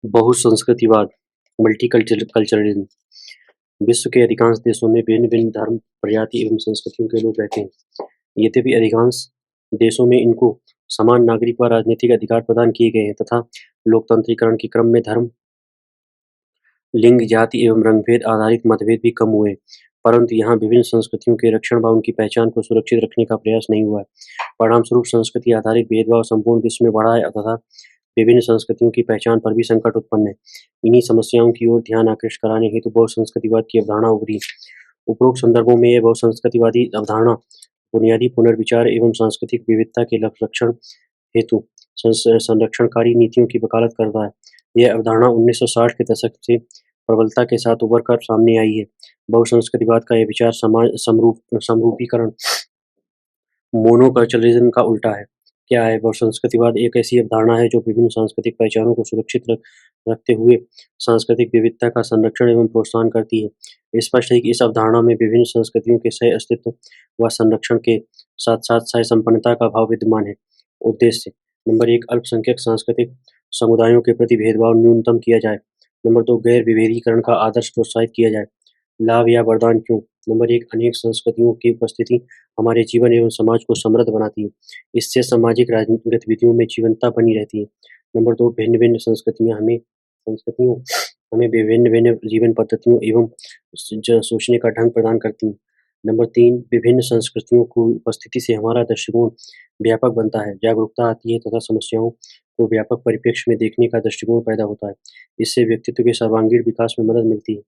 बहुसंस्कृतिवाद multiculturalism. विश्व के अधिकांश देशों में भिन्न-भिन्न धर्म, प्रजाति एवं संस्कृतियों के लोग रहते हैं। यद्यपि अधिकांश देशों में इनको समान नागरिक व राजनीतिक अधिकार प्रदान किए गए हैं तथा लोकतांत्रिकरण के क्रम में धर्म, लिंग, जाति एवं रंग-भेद आधारित मतभेद भी कम हुए, परंतु यहाँ विभिन्न संस्कृतियों के रक्षण व उनकी पहचान को सुरक्षित रखने का प्रयास नहीं हुआ है। परिणामस्वरूप संस्कृति आधारित भेदभाव संपूर्ण विश्व में बढ़ा है तथा विभिन्न संस्कृतियों की पहचान पर भी संकट उत्पन्न है। इन्हीं समस्याओं की ओर ध्यान आकृष्ट कराने हेतु बहुसंस्कृतिवाद की अवधारणा उभरी। उपरोक्त संदर्भों में यह बहुसंस्कृतिवादी अवधारणा बुनियादी पुनर्विचार एवं सांस्कृतिक विविधता के रक्षण हेतु संरक्षणकारी नीतियों की वकालत करता है। यह अवधारणा 1960 के दशक से प्रबलता के साथ उभर कर सामने आई है। बहुसंस्कृतिवाद का यह विचार समाज समरूपीकरण मोनोकल्चरलिज्म का उल्टा है। क्या है? बहुसंस्कृतिवाद एक ऐसी अवधारणा है जो विभिन्न सांस्कृतिक पहचानों को सुरक्षित रखते हुए सांस्कृतिक विविधता का संरक्षण एवं प्रोत्साहन करती है। स्पष्ट है कि इस अवधारणा में विभिन्न संस्कृतियों के सह अस्तित्व व संरक्षण के साथ साथ सह संपन्नता का भाव विद्यमान है। उद्देश्य: नंबर 1, अल्पसंख्यक सांस्कृतिक समुदायों के प्रति भेदभाव न्यूनतम किया जाए। नंबर 2, गैर विभेदीकरण का आदर्श प्रोत्साहित किया जाए। लाभ या वरदान क्यों? नंबर 1, अनेक संस्कृतियों की उपस्थिति हमारे जीवन एवं समाज को समृद्ध बनाती है। इससे सामाजिक राजनीतिक गतिविधियों में जीवंतता बनी रहती है। नंबर 2, भिन्न-भिन्न संस्कृतियों हमें विभिन्न-भिन्न जीवन पद्धतियों एवं सोचने का ढंग प्रदान करती हैं। नंबर 3, विभिन्न संस्कृतियों की उपस्थिति से हमारा दृष्टिकोण व्यापक बनता है, जागरूकता आती है तथा समस्याओं को व्यापक परिप्रेक्ष्य में देखने का दृष्टिकोण पैदा होता है। इससे व्यक्तित्व के सर्वांगीण विकास में मदद मिलती है।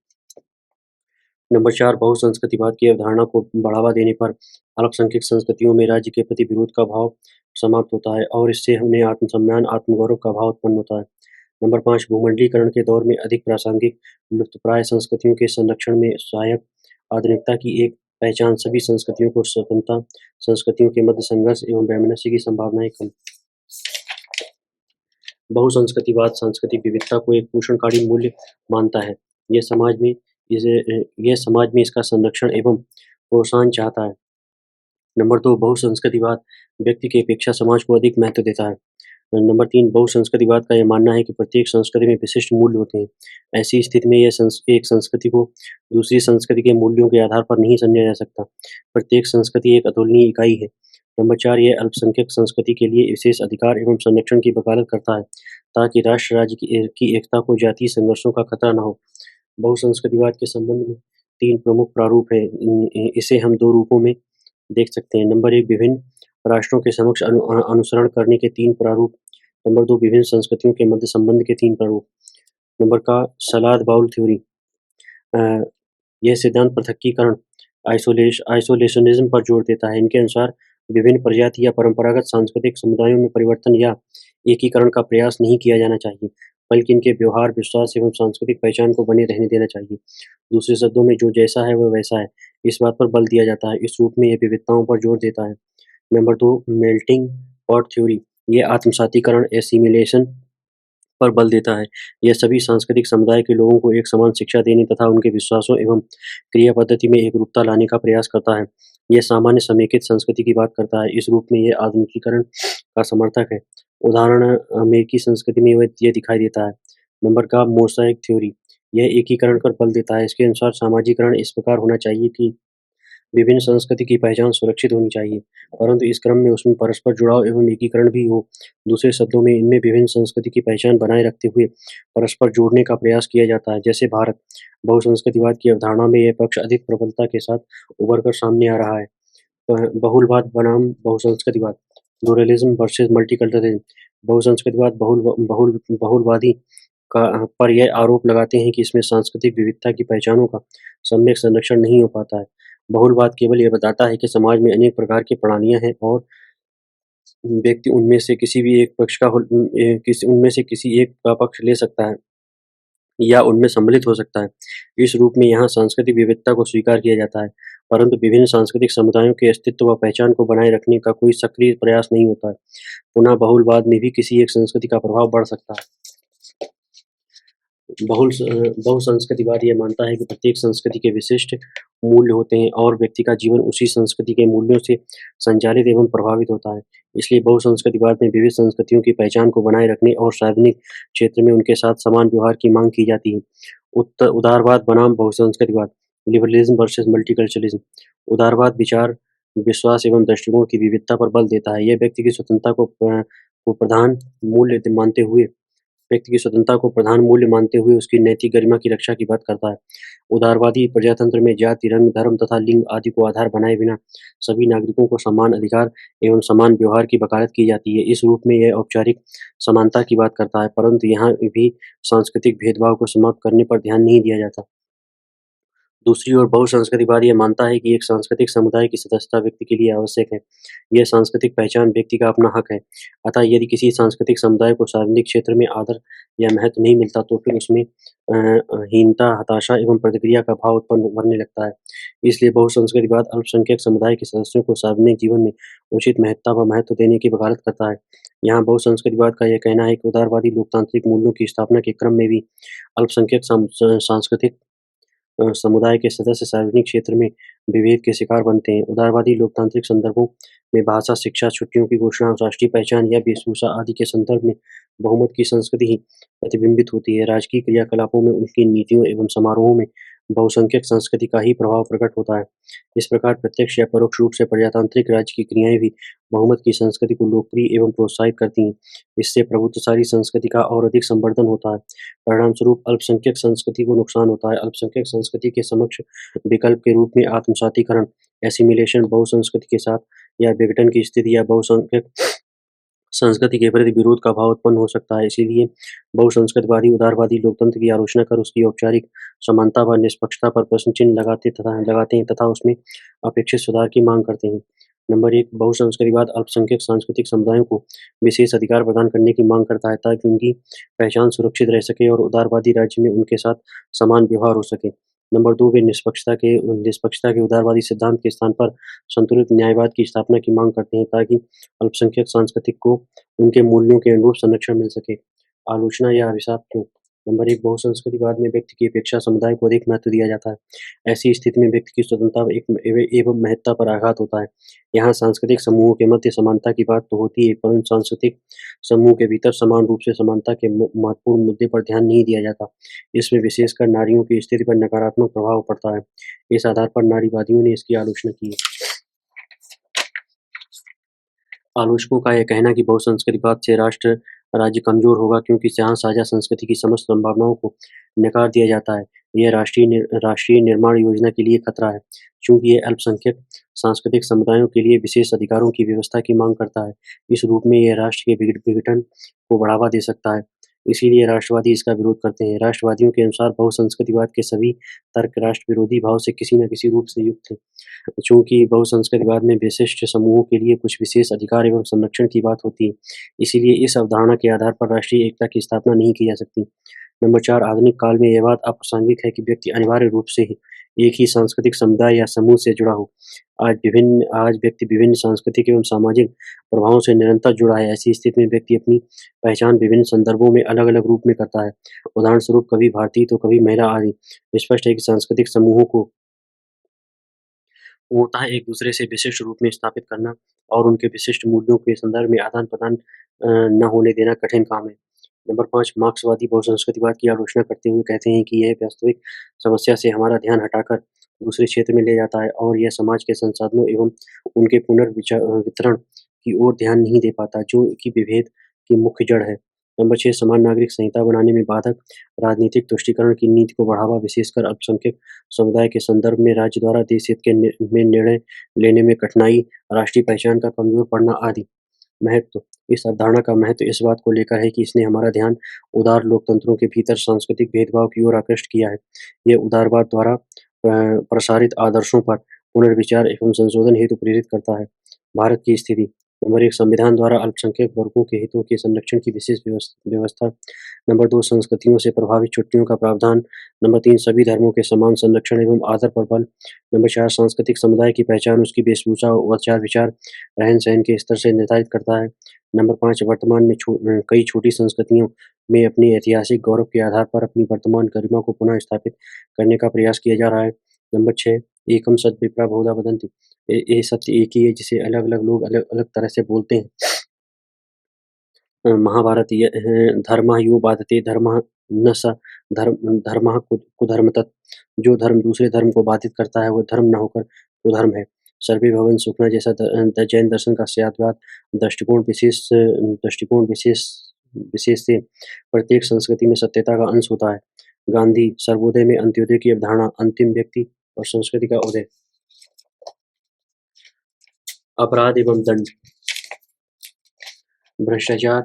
नंबर 4, बहुसंस्कृतिवाद की अवधारणा को बढ़ावा देने पर अल्पसंख्यक संस्कृतियों में राज्य के प्रति विरोध का भाव समाप्त होता है और इससे उन्हें आत्मसम्मान, आत्मगौरव का भाव उत्पन्न होता है। नंबर 5, भूमंडलीकरण के दौर में अधिक प्रासंगिक, लुप्तप्राय संस्कृतियों के संरक्षण में सहायक आधुनिकता की एक पहचान सभी संस्कृतियों को स्वतंत्रता, संस्कृतियों के मध्य संघर्ष एवं वैमनस्य की संभावनाएं कम। बहुसंस्कृतिवाद सांस्कृतिक विविधता को एक पोषणकारी मूल्य मानता है। यह समाज में इसका संरक्षण एवं प्रोत्साहन चाहता है। नंबर 2, बहुसंस्कृतिवाद व्यक्ति की अपेक्षा समाज को अधिक महत्व देता है। नंबर 3, बहुसंस्कृतिवाद का यह मानना है कि प्रत्येक संस्कृति में विशिष्ट मूल्य होते हैं। ऐसी स्थिति में एक संस्कृति को दूसरी संस्कृति के मूल्यों के आधार पर नहीं समझा जा सकता। प्रत्येक संस्कृति एक अतुलनीय इकाई है। नंबर 4, यह अल्पसंख्यक संस्कृति के लिए विशेष अधिकार एवं संरक्षण की वकालत करता है ताकि राष्ट्र राज्य की एकता को जातीय संघर्षों का खतरा न हो। बहुसंस्कृतिवाद के संबंध में 3 प्रमुख प्रारूप हैं। इसे हम 2 रूपों में देख सकते हैं। नंबर 1, विभिन्न राष्ट्रों के समक्ष अनुसरण करने के 3 प्रारूप। नंबर 2, विभिन्न संस्कृतियों के मध्य संबंध के 3 प्रारूप। नंबर का सलाद बाउल थ्योरी। यह सिद्धांत पृथक्कीकरण आइसोलेशनिज्म पर जोर देता है। इनके अनुसार विभिन्न प्रजाति या परंपरागत सांस्कृतिक समुदायों में परिवर्तन या एकीकरण का प्रयास नहीं किया जाना चाहिए, बल्कि इनके व्यवहार, विश्वास एवं सांस्कृतिक पहचान को बने रहने देना चाहिए। दूसरे शब्दों में जो जैसा है वह वैसा है, इस बात पर बल दिया जाता है। इस रूप में यह विविधताओं पर जोर देता है। Number 2, melting pot theory. ये आत्मसातीकरण एसिमिलेशन पर बल देता है। यह सभी सांस्कृतिक समुदाय के लोगों को एक समान शिक्षा देने तथा उनके विश्वासों एवं क्रिया पद्धति में एकरूपता लाने का प्रयास करता है। यह सामान्य समेकित संस्कृति की बात करता है। इस रूप में यह आधुनिकीकरण का समर्थक है। उदाहरण अमेरिकी संस्कृति में यह दिखाई देता है। नंबर का मोज़ेक थ्योरी। यह एकीकरण पर बल देता है। इसके अनुसार सामाजिकरण इस प्रकार होना चाहिए कि विभिन्न संस्कृति की पहचान सुरक्षित होनी चाहिए, परंतु इस क्रम में उसमें परस्पर जुड़ाव एवं एकीकरण भी हो। दूसरे शब्दों में इनमें विभिन्न संस्कृति की पहचान बनाए रखते हुए परस्पर जोड़ने का प्रयास किया जाता है। जैसे भारत बहुसंस्कृतिवाद की अवधारणा में यह पक्ष अधिक प्रबलता के साथ उभर कर सामने आ रहा है। बहुलवाद बनाम बहुसंस्कृतिवाद, प्लुरलिज्म वर्सेस मल्टीकल्चरलिज्म। बहुसंस्कृतिवाद बहुलवादी पर यह आरोप लगाते हैं कि इसमें सांस्कृतिक विविधता की पहचानों का सम्यक संरक्षण नहीं हो पाता है। बहुलवाद केवल यह बताता है कि समाज में अनेक प्रकार की प्रणालियां हैं और व्यक्ति उनमें से किसी एक का पक्ष ले सकता है या उनमें सम्मिलित हो सकता है। इस रूप में यहाँ सांस्कृतिक विविधता को स्वीकार किया जाता है, परंतु विभिन्न सांस्कृतिक समुदायों के अस्तित्व व पहचान को बनाए रखने का कोई सक्रिय प्रयास नहीं होता है। पुनः बहुलवाद में भी किसी एक संस्कृति का प्रभाव बढ़ सकता है। बहुसंस्कृतिवाद यह मानता है कि प्रत्येक संस्कृति के विशिष्ट मूल्य होते हैं और व्यक्ति का जीवन उसी संस्कृति के मूल्यों से संचालित एवं प्रभावित होता है। इसलिए बहुसंस्कृतिवाद में विविध संस्कृतियों की पहचान को बनाए रखने और सार्वजनिक क्षेत्र में उनके साथ समान व्यवहार की मांग की जाती है। उदारवाद बनाम बहुसंस्कृतिवाद, लिबरलिज्म वर्सेस मल्टीकल्चरलिज्म। उदारवाद विचार, विश्वास एवं दृष्टिकोण की विविधता पर बल देता है। यह व्यक्ति की स्वतंत्रता को प्रधान मूल्य मानते हुए व्यक्ति की स्वतंत्रता को प्रधान मूल्य मानते हुए उसकी नैतिक गरिमा की रक्षा की बात करता है। उदारवादी प्रजातंत्र में जाति, रंग, धर्म तथा लिंग आदि को आधार बनाए बिना सभी नागरिकों को समान अधिकार एवं समान व्यवहार की वकालत की जाती है। इस रूप में यह औपचारिक समानता की बात करता है, परंतु यहाँ भी सांस्कृतिक भेदभाव को समाप्त करने पर ध्यान नहीं दिया जाता। दूसरी ओर बहुसंस्कृतिवाद यह मानता है कि एक सांस्कृतिक समुदाय की सदस्यता व्यक्ति के लिए आवश्यक है। यह सांस्कृतिक पहचान व्यक्ति का अपना हक है। अतः यदि किसी सांस्कृतिक समुदाय को सार्वजनिक क्षेत्र में आदर या महत्व नहीं मिलता तो फिर उसमें हीनता, हताशा एवं प्रतिक्रिया का भाव उत्पन्न उभरने लगता है। इसलिए बहुसंस्कृतिवाद अल्पसंख्यक समुदाय के सदस्यों को सार्वजनिक जीवन में उचित महत्ता व महत्व देने की वकालत करता है। यहाँ बहुसंस्कृतिवाद का यह कहना है कि उदारवादी लोकतांत्रिक मूल्यों की स्थापना के क्रम में भी अल्पसंख्यक सांस्कृतिक समुदाय के सदस्य सार्वजनिक क्षेत्र में विभेद के शिकार बनते हैं। उदारवादी लोकतांत्रिक संदर्भों में भाषा, शिक्षा, छुट्टियों की घोषणा, राष्ट्रीय पहचान या वेशभूषा आदि के संदर्भ में बहुमत की संस्कृति ही प्रतिबिंबित होती है। राजकीय क्रियाकलापों में, उनकी नीतियों एवं समारोहों में बहुसंख्यक संस्कृति का ही प्रभाव प्रकट होता है। इस प्रकार प्रत्यक्ष या परोक्ष रूप से प्रजातांत्रिक राज्य की क्रियाएं भी बहुमत की संस्कृति को लोकप्रिय एवं प्रोत्साहित करती हैं। इससे प्रभुत्वशाली संस्कृति का और अधिक संवर्धन होता है। परिणामस्वरूप अल्पसंख्यक संस्कृति को नुकसान होता है। अल्पसंख्यक संस्कृति के समक्ष विकल्प के रूप में आत्मसातीकरण, एसिमिलेशन, बहुसंस्कृति के साथ या विघटन की स्थिति या बहुसंख्यक संस्कृति के प्रति विरोध का भाव उत्पन्न हो सकता है। इसीलिए बहुसंस्कृतवादी उदारवादी लोकतंत्र की आलोचना कर उसकी औपचारिक समानता व निष्पक्षता पर प्रश्न चिन्ह लगाते हैं तथा उसमें अपेक्षित सुधार की मांग करते हैं। नंबर 1, बहुसंस्कृतिवाद अल्पसंख्यक सांस्कृतिक समुदायों को विशेष अधिकार प्रदान करने की मांग करता है ताकि उनकी पहचान सुरक्षित रह सके और उदारवादी राज्य में उनके साथ समान व्यवहार हो सके। नंबर 2, वे निष्पक्षता के उदारवादी सिद्धांत के स्थान पर संतुलित न्यायवाद की स्थापना की मांग करते हैं ताकि अल्पसंख्यक सांस्कृतिक को उनके मूल्यों के अनुरूप संरक्षण मिल सके। आलोचना या अभिशाप क्यों? नंबर 1, बहुसंस्कृतिवाद में व्यक्ति की अपेक्षा समुदाय को अधिक महत्व दिया जाता है। ऐसी स्थिति में व्यक्ति की स्वतंत्रता एवं महत्ता पर आघात होता है। यहाँ सांस्कृतिक समूहों के मध्य समानता की बात तो होती है, परंतु सांस्कृतिक समूह के भीतर समान रूप से समानता के महत्वपूर्ण मुद्दे पर ध्यान नहीं दिया जाता। इसमें विशेषकर नारियों की स्थिति पर नकारात्मक प्रभाव पड़ता है। इस आधार पर नारीवादियों ने इसकी आलोचना की है। आलोचकों का यह कहना कि बहुसंस्कृतिवाद से राष्ट्र राज्य कमजोर होगा क्योंकि जहाँ साझा संस्कृति की समस्त संभावनाओं को नकार दिया जाता है। यह राष्ट्रीय निर्माण योजना के लिए खतरा है, चूंकि यह अल्पसंख्यक सांस्कृतिक समुदायों के लिए विशेष अधिकारों की व्यवस्था की मांग करता है। इस रूप में यह राष्ट्र के विघटन को बढ़ावा दे सकता है। इसीलिए राष्ट्रवादी इसका विरोध करते हैं। राष्ट्रवादियों के अनुसार बहुसंस्कृतिवाद के सभी तर्क राष्ट्र विरोधी भाव से किसी न किसी रूप से युक्त हैं। चूंकि बहुसंस्कृतिवाद में विशिष्ट समूहों के लिए कुछ विशेष अधिकार एवं संरक्षण की बात होती है, इसीलिए इस अवधारणा के आधार पर राष्ट्रीय एकता की स्थापना नहीं की जा सकती। नंबर 4, आधुनिक काल में यह बात अप्रासंगिक है कि व्यक्ति अनिवार्य रूप से ही एक ही सांस्कृतिक समुदाय या समूह से जुड़ा हो। आज व्यक्ति विभिन्न सांस्कृतिक एवं सामाजिक प्रभावों से निरंतर जुड़ा है। ऐसी स्थिति में व्यक्ति अपनी पहचान विभिन्न संदर्भों में अलग-अलग रूप में करता है। उदाहरण स्वरूप कभी भारतीय तो कभी महिला आदि। स्पष्ट है कि सांस्कृतिक समूहों को पूर्णतः एक दूसरे से विशिष्ट रूप में स्थापित करना और उनके विशिष्ट मूल्यों के संदर्भ में आदान-प्रदान न होने देना कठिन काम है। नंबर 5, मार्क्सवादी बहुसंस्कृतिवाद की आलोचना करते हुए कहते हैं कि यह वास्तविक समस्या से हमारा ध्यान हटाकर दूसरे क्षेत्र में ले जाता है और यह समाज के संसाधनों एवं उनके वितरण की ओर ध्यान नहीं दे पाता, जो कि विभेद की मुख्य जड़ है। नंबर 6, समान नागरिक संहिता बनाने में बाधक, राजनीतिक तुष्टीकरण की नीति को बढ़ावा, विशेषकर अल्पसंख्यक समुदाय के संदर्भ में राज्य द्वारा देश हित के में निर्णय लेने में कठिनाई, राष्ट्रीय पहचान का कमजोर पड़ना आदि। महत्व, इस अवधारणा का महत्व इस बात को लेकर है कि इसने हमारा ध्यान उदार लोकतंत्रों के भीतर सांस्कृतिक भेदभाव की ओर आकृष्ट किया है। यह उदारवाद द्वारा प्रसारित आदर्शों पर पुनर्विचार एवं संशोधन हेतु प्रेरित करता है। भारत की स्थिति, नंबर 1 संविधान द्वारा अल्पसंख्यक वर्गों के हितों के संरक्षण की विशेष व्यवस्था। नंबर 2 संस्कृतियों से प्रभावित छुट्टियों का प्रावधान। नंबर 3 सभी धर्मों के समान संरक्षण एवं आदर पर बल। नंबर 4 सांस्कृतिक समुदाय की पहचान उसकी वेशभूषा, आचार-विचार, रहन-सहन के स्तर से निर्धारित करता है। नंबर 5 वर्तमान में कई छोटी संस्कृतियों में अपनी ऐतिहासिक गौरव के आधार पर अपनी वर्तमान गरिमा को पुनः स्थापित करने का प्रयास किया जा रहा है। नंबर 6 एकम सद् विप्रा बहुधा वदन्ति। ये सत्य एक ही है जिसे अलग-अलग लोग अलग-अलग तरह से बोलते हैं। महाभारत धर्मः यो बाधते धर्मः न स धर्मः कुधर्मतः। जो धर्म दूसरे धर्म को बाधित करता है, वो धर्म न होकर कुधर्म है। सर्वे भवन्तु सुखिनः जैसा जैन दर्शन का सद्भाव दृष्टिकोण विशेष से प्रत्येक संस्कृति में सत्यता का अंश होता है। गांधी सर्वोदय में अंत्योदय की अवधारणा, अंतिम व्यक्ति और संस्कृति का उदय। अपराध एवं दंड। भ्रष्टाचार,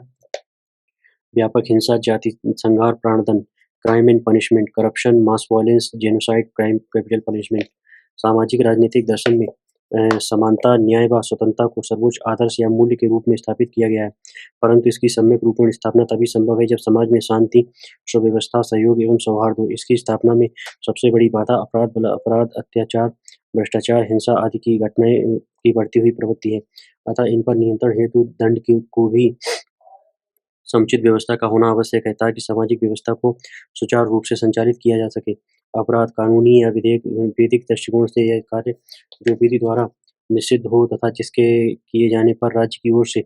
व्यापक हिंसा, जाति संहार, प्राणदंड, crime and punishment, corruption, mass violence, genocide, crime, capital punishment. सामाजिक राजनीतिक दर्शन में समानता, न्याय व स्वतंत्रता को सर्वोच्च आदर्श या मूल्य के रूप में स्थापित किया गया है, परंतु इसकी सम्यक रूपों स्थापना तभी संभव है जब समाज में शांति, सुव्यवस्था, सहयोग एवं सौहार्द हो। इसकी स्थापना में सबसे बड़ी बाधा अपराध, अत्याचार, भ्रष्टाचार, हिंसा आदि की घटनाएं की बढ़ती हुई प्रवृत्ति है। अतः इन पर नियंत्रण हेतु दंड को भी समुचित व्यवस्था का होना आवश्यक है ताकि सामाजिक व्यवस्था को सुचारू रूप से संचालित किया जा सके। अपराध कानूनी या वैदिक दृष्टिकोण से यह कार्य जो विधि द्वारा निषिद्ध हो तथा जिसके किए जाने पर राज्य की ओर से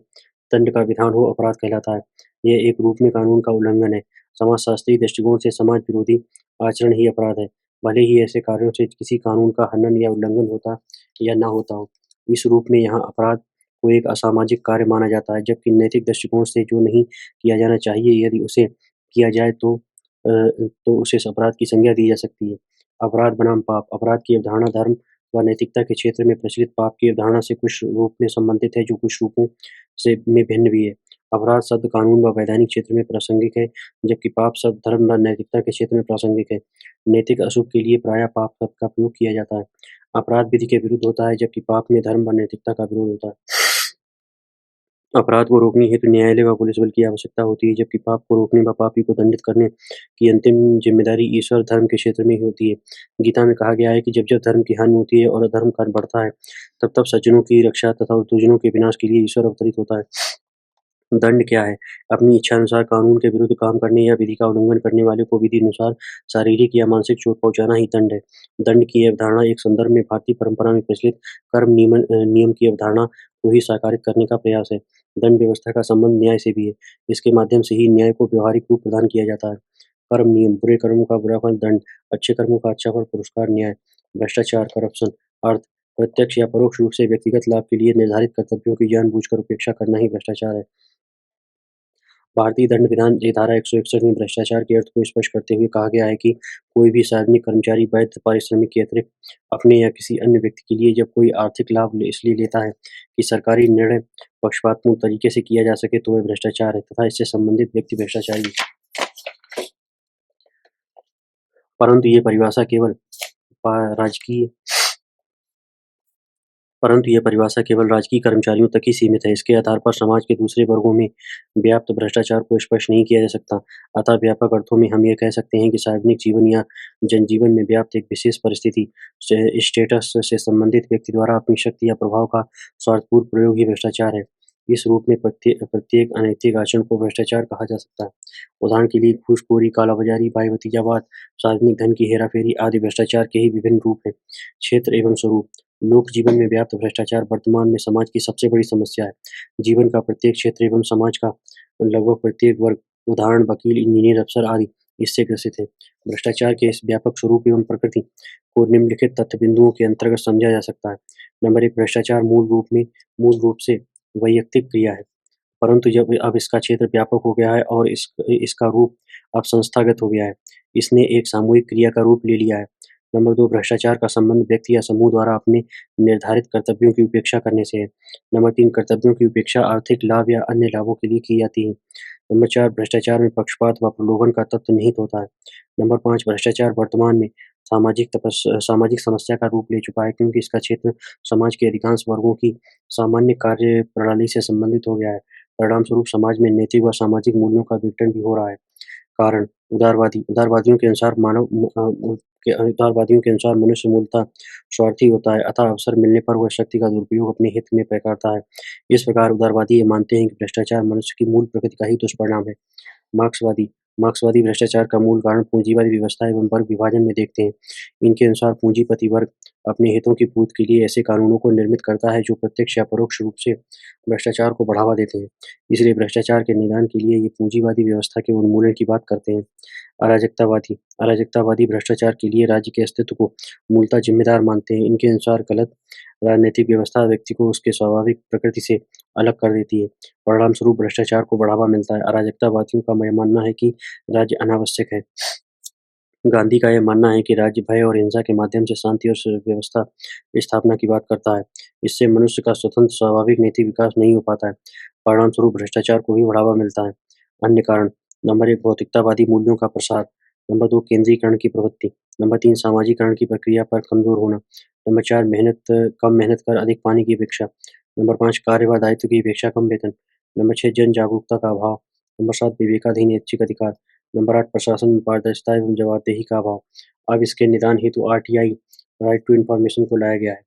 दंड का विधान हो अपराध कहलाता है। यह एक रूप में कानून का उल्लंघन है। समाजशास्त्रीय दृष्टिकोण से समाज विरोधी आचरण ही अपराध है, भले ही ऐसे कार्यों से किसी कानून का हनन या उल्लंघन होता या न होता हो। इस रूप में यहाँ अपराध को एक असामाजिक कार्य माना जाता है, जबकि नैतिक दृष्टिकोण से जो नहीं किया जाना चाहिए यदि उसे किया जाए तो उसे अपराध की संज्ञा दी जा सकती है। अपराध बनाम पाप। अपराध की अवधारणा धर्म व नैतिकता के क्षेत्र में प्रचलित पाप की अवधारणा से कुछ रूप में संबंधित है, जो कुछ रूपों से में भिन्न भी है। अपराध शब्द कानून व वैधानिक क्षेत्र में प्रासंगिक है, जबकि पाप शब्द धर्म व नैतिकता के क्षेत्र में प्रासंगिक है। नैतिक अशुभ के लिए प्रायः पाप शब्द का प्रयोग किया जाता है। अपराध विधि के विरुद्ध होता है, जबकि पाप में धर्म व नैतिकता का विरोध होता है। अपराध को रोकने हेतु न्यायालय व पुलिस बल की आवश्यकता होती है, जबकि पाप को रोकने व पापी को दंडित करने की अंतिम जिम्मेदारी ईश्वर धर्म के क्षेत्र में ही होती है। गीता में कहा गया है कि जब-जब धर्म की हानि होती है और अधर्म का बढ़ता है, तब-तब सज्जनों की रक्षा तथा दुर्जनों के विनाश के लिए ईश्वर अवतरित होता है। दंड क्या है? अपनी इच्छानुसार कानून के विरुद्ध काम करने या विधि का उल्लंघन करने वाले को विधि अनुसार शारीरिक या मानसिक चोट पहुंचाना ही दंड है। दंड की अवधारणा एक संदर्भ में भारतीय परंपरा में प्रचलित नियम की अवधारणा को ही साकारित करने का प्रयास है। दंड व्यवस्था का संबंध न्याय से भी है। इसके माध्यम से ही न्याय को व्यवहारिक रूप प्रदान किया जाता है। कर्म नियम, बुरे कर्मों का बुरा फल दंड, अच्छे कर्मों का अच्छा फल पुरस्कार न्याय। भ्रष्टाचार, करप्शन, अर्थ, प्रत्यक्ष या परोक्ष रूप से व्यक्तिगत लाभ के लिए निर्धारित कर्तव्यों की जानबूझकर उपेक्षा करना ही भ्रष्टाचार है। भारतीय दंड विधान की धारा 161 में भ्रष्टाचार के अर्थ को स्पष्ट करते हुए कहा गया है कि कोई भी सार्वजनिक कर्मचारी वैध पारिश्रमिक के अतिरिक्त अपने या किसी अन्य व्यक्ति के लिए जब कोई आर्थिक लाभ इसलिए लेता है कि सरकारी निर्णय पक्षपातपूर्ण तरीके से किया जा सके, तो वह भ्रष्टाचार है तथा इससे संबंधित व्यक्ति भ्रष्टाचारी है। परंतु ये परिभाषा केवल राजकीय कर्मचारियों तक ही सीमित है। इसके आधार पर समाज के दूसरे वर्गों में व्याप्त भ्रष्टाचार को स्पष्ट नहीं किया जा सकता। अतः व्यापक अर्थों में हम ये कह सकते हैं कि सार्वजनिक जीवन या जनजीवन में व्याप्त एक विशेष परिस्थिति स्टेटस से संबंधित व्यक्ति द्वारा अपनी शक्ति या प्रभाव का स्वार्थपूर्ण प्रयोग ही भ्रष्टाचार है। इस रूप में प्रत्येक अनैतिक आचरण को भ्रष्टाचार कहा जा सकता है। उदाहरण के लिए घूसखोरी, कालाबाजारी, भाई भतीजावाद, सार्वजनिक धन की हेराफेरी आदि भ्रष्टाचार के ही विभिन्न रूप हैं। क्षेत्र एवं स्वरूप। लोक जीवन में व्याप्त भ्रष्टाचार वर्तमान में समाज की सबसे बड़ी समस्या है। जीवन का प्रत्येक क्षेत्र एवं समाज का लगभग प्रत्येक वर्ग, उदाहरण वकील, इंजीनियर, अफसर आदि इससे ग्रसित है। भ्रष्टाचार के इस व्यापक स्वरूप एवं प्रकृति को निम्नलिखित तथ्य बिंदुओं के अंतर्गत समझा जा सकता है। नंबर 1 भ्रष्टाचार मूल रूप से वैयक्तिक क्रिया है, परंतु जब अब इसका क्षेत्र व्यापक हो गया है और इसका रूप अब संस्थागत हो गया है, इसने एक सामूहिक क्रिया का रूप ले लिया है। नंबर 2 भ्रष्टाचार का संबंध व्यक्ति या समूह द्वारा अपने निर्धारित कर्तव्यों की उपेक्षा करने से है। नंबर 3 कर्तव्यों की उपेक्षा आर्थिक लाभ या अन्य लाभों के लिए की जाती है। नंबर 4 भ्रष्टाचार में पक्षपात व प्रलोभन का तत्व निहित होता है। नंबर 5 भ्रष्टाचार वर्तमान में सामाजिक समस्या का रूप ले चुका है क्योंकि इसका क्षेत्र समाज के अधिकांश वर्गों की सामान्य कार्य प्रणाली से संबंधित हो गया है। परिणामस्वरूप समाज में नैतिक व सामाजिक मूल्यों का विघटन भी हो रहा है। कारण उदारवादियों के अनुसार उदारवादियों के अनुसार मनुष्य मूलतः स्वार्थी होता है, अतः अवसर मिलने पर वह शक्ति का दुरुपयोग अपने हित में करता है। इस प्रकार उदारवादी ये मानते हैं कि भ्रष्टाचार मनुष्य की मूल प्रकृति का ही दुष्परिणाम है। मार्क्सवादी मार्क्सवादी भ्रष्टाचार का मूल कारण पूंजीवादी व्यवस्था एवं वर्ग विभाजन में देखते हैं। इनके अनुसार पूंजीपति वर्ग अपने हितों की पूर्ति के लिए ऐसे कानूनों को निर्मित करता है जो प्रत्यक्ष या परोक्ष रूप से भ्रष्टाचार को बढ़ावा देते हैं। इसलिए भ्रष्टाचार के निदान के लिए ये पूंजीवादी व्यवस्था के उन्मूलन की बात करते हैं। अराजकतावादी अराजकतावादी भ्रष्टाचार के लिए राज्य के अस्तित्व को मूलतः जिम्मेदार मानते हैं। इनके अनुसार गलत राजनीतिक व्यवस्था व्यक्ति को उसके स्वाभाविक प्रकृति से अलग कर देती है। परिणामस्वरूप भ्रष्टाचार को बढ़ावा मिलता है। अराजकतावादियों का यह मानना है कि राज्य अनावश्यक है। गांधी का यह मानना है कि राज्य भय और हिंसा के माध्यम से शांति और व्यवस्था स्थापना की बात करता है। इससे मनुष्य का स्वतंत्र स्वाभाविक नैतिक विकास नहीं हो पाता है। परिणामस्वरूप भ्रष्टाचार को भी बढ़ावा मिलता है। अन्य कारण नंबर 1 भौतिकतावादी मूल्यों का प्रसार। नंबर 2 केंद्रीकरण की प्रवृत्ति। नंबर 3 सामाजिकरण की प्रक्रिया पर कमजोर होना। नंबर 4 कम मेहनत कर अधिक पाने की अपेक्षा। नंबर 5 कार्य व दायित्व की अपेक्षा कम वेतन। नंबर 6 जन जागरूकता का अभाव। नंबर 7 विवेकाधीन ऐच्छिक अधिकार। नंबर 8 प्रशासन में पारदर्शिता एवं जवाबदेही का अभाव। अब इसके निदान हेतु आरटीआई राइट टू इन्फॉर्मेशन को लाया गया है।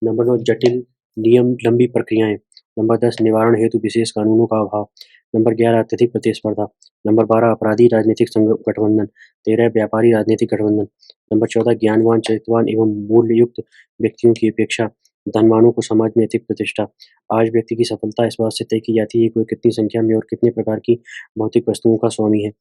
नंबर 9 जटिल नियम लंबी प्रक्रियाएं। नंबर 10 निवारण हेतु विशेष कानूनों का अभाव। नंबर 11 अत्यधिक प्रतिस्पर्धा। नंबर 12 अपराधी राजनीतिक गठबंधन। 13 व्यापारी राजनीतिक गठबंधन। नंबर 14 ज्ञानवान चरित्रवान एवं मूल्ययुक्त व्यक्तियों की अपेक्षा धनवानों को समाज में अधिक प्रतिष्ठा। आज व्यक्ति की सफलता इस बात से तय की जाती है कि वह कितनी संख्या में और कितने प्रकार की भौतिक वस्तुओं का स्वामी है।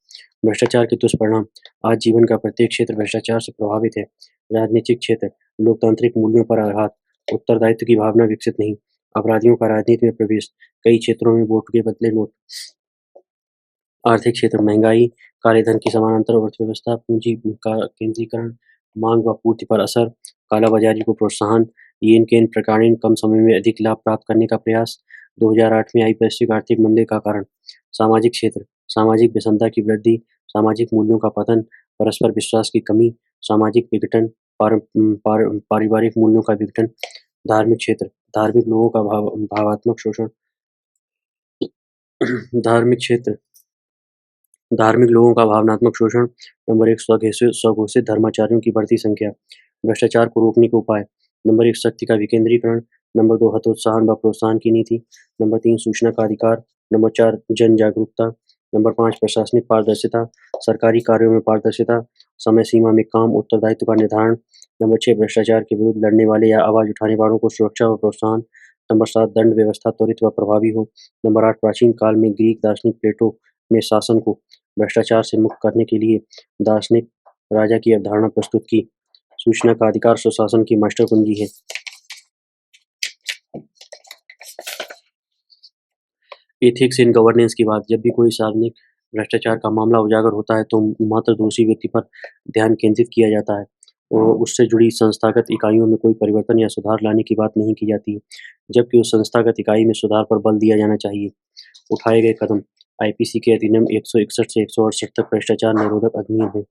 भ्रष्टाचार के दुष्परिणाम। आज जीवन का प्रत्येक क्षेत्र भ्रष्टाचार से प्रभावित है। राजनीतिक क्षेत्र लोकतांत्रिक मूल्यों पर आघात। उत्तरदायित्व की भावना विकसित नहीं। अपराधियों का राजनीति में प्रवेश। कई क्षेत्रों में वोट के बदले नोट। आर्थिक क्षेत्र महंगाई, कालेधन की समानांतर अर्थव्यवस्था, पूंजी का केंद्रीकरण, मांग व पूर्ति पर असर, कालाबाजारी को प्रोत्साहन, येन केन प्रकारेण कम समय में अधिक लाभ प्राप्त करने का प्रयास, 2008 में आई वैश्विक आर्थिक मंदी का कारण। सामाजिक क्षेत्र सामाजिक विषमता की वृद्धि, सामाजिक मूल्यों का पतन, परस्पर विश्वास की कमी, सामाजिक विघटन, पारिवारिक मूल्यों का विघटन। धार्मिक क्षेत्र धार्मिक लोगों का भावात्मक शोषण। धार्मिक क्षेत्र धार्मिक लोगों का भावनात्मक शोषण। नंबर 1 स्वघोषित धर्माचार्यों की बढ़ती संख्या। भ्रष्टाचार को रोकने के उपाय। नंबर 1 शक्ति का विकेंद्रीकरण। नंबर 2 हतोत्साहन व प्रोत्साहन की नीति। नंबर 3 सूचना का अधिकार। नंबर 4 जन जागरूकता। नंबर 5 प्रशासनिक पारदर्शिता, सरकारी कार्यों में पारदर्शिता, समय सीमा में काम, उत्तरदायित्व का निर्धारण। नंबर 6 भ्रष्टाचार के विरुद्ध लड़ने वाले या आवाज उठाने वालों को सुरक्षा व प्रोत्साहन। नंबर 7 दंड व्यवस्था त्वरित व प्रभावी हो। नंबर 8 प्राचीन काल में ग्रीक दार्शनिक प्लेटो ने शासन को भ्रष्टाचार से मुक्त करने के लिए दार्शनिक राजा की अवधारणा प्रस्तुत की। सूचना का अधिकार सुशासन की मास्टर कुंजी है। एथिक्स इन गवर्नेंस की बात। जब भी कोई सार्वजनिक भ्रष्टाचार का मामला उजागर होता है तो मात्र दोषी व्यक्ति पर ध्यान केंद्रित किया जाता है और उससे जुड़ी संस्थागत इकाइयों में कोई परिवर्तन या सुधार लाने की बात नहीं की जाती है, जबकि उस संस्थागत इकाई में सुधार पर बल दिया जाना चाहिए। उठाए गए कदम। आईपीसी के अधिनियम 161 से 168 तक भ्रष्टाचार निरोधक अधिनियम है।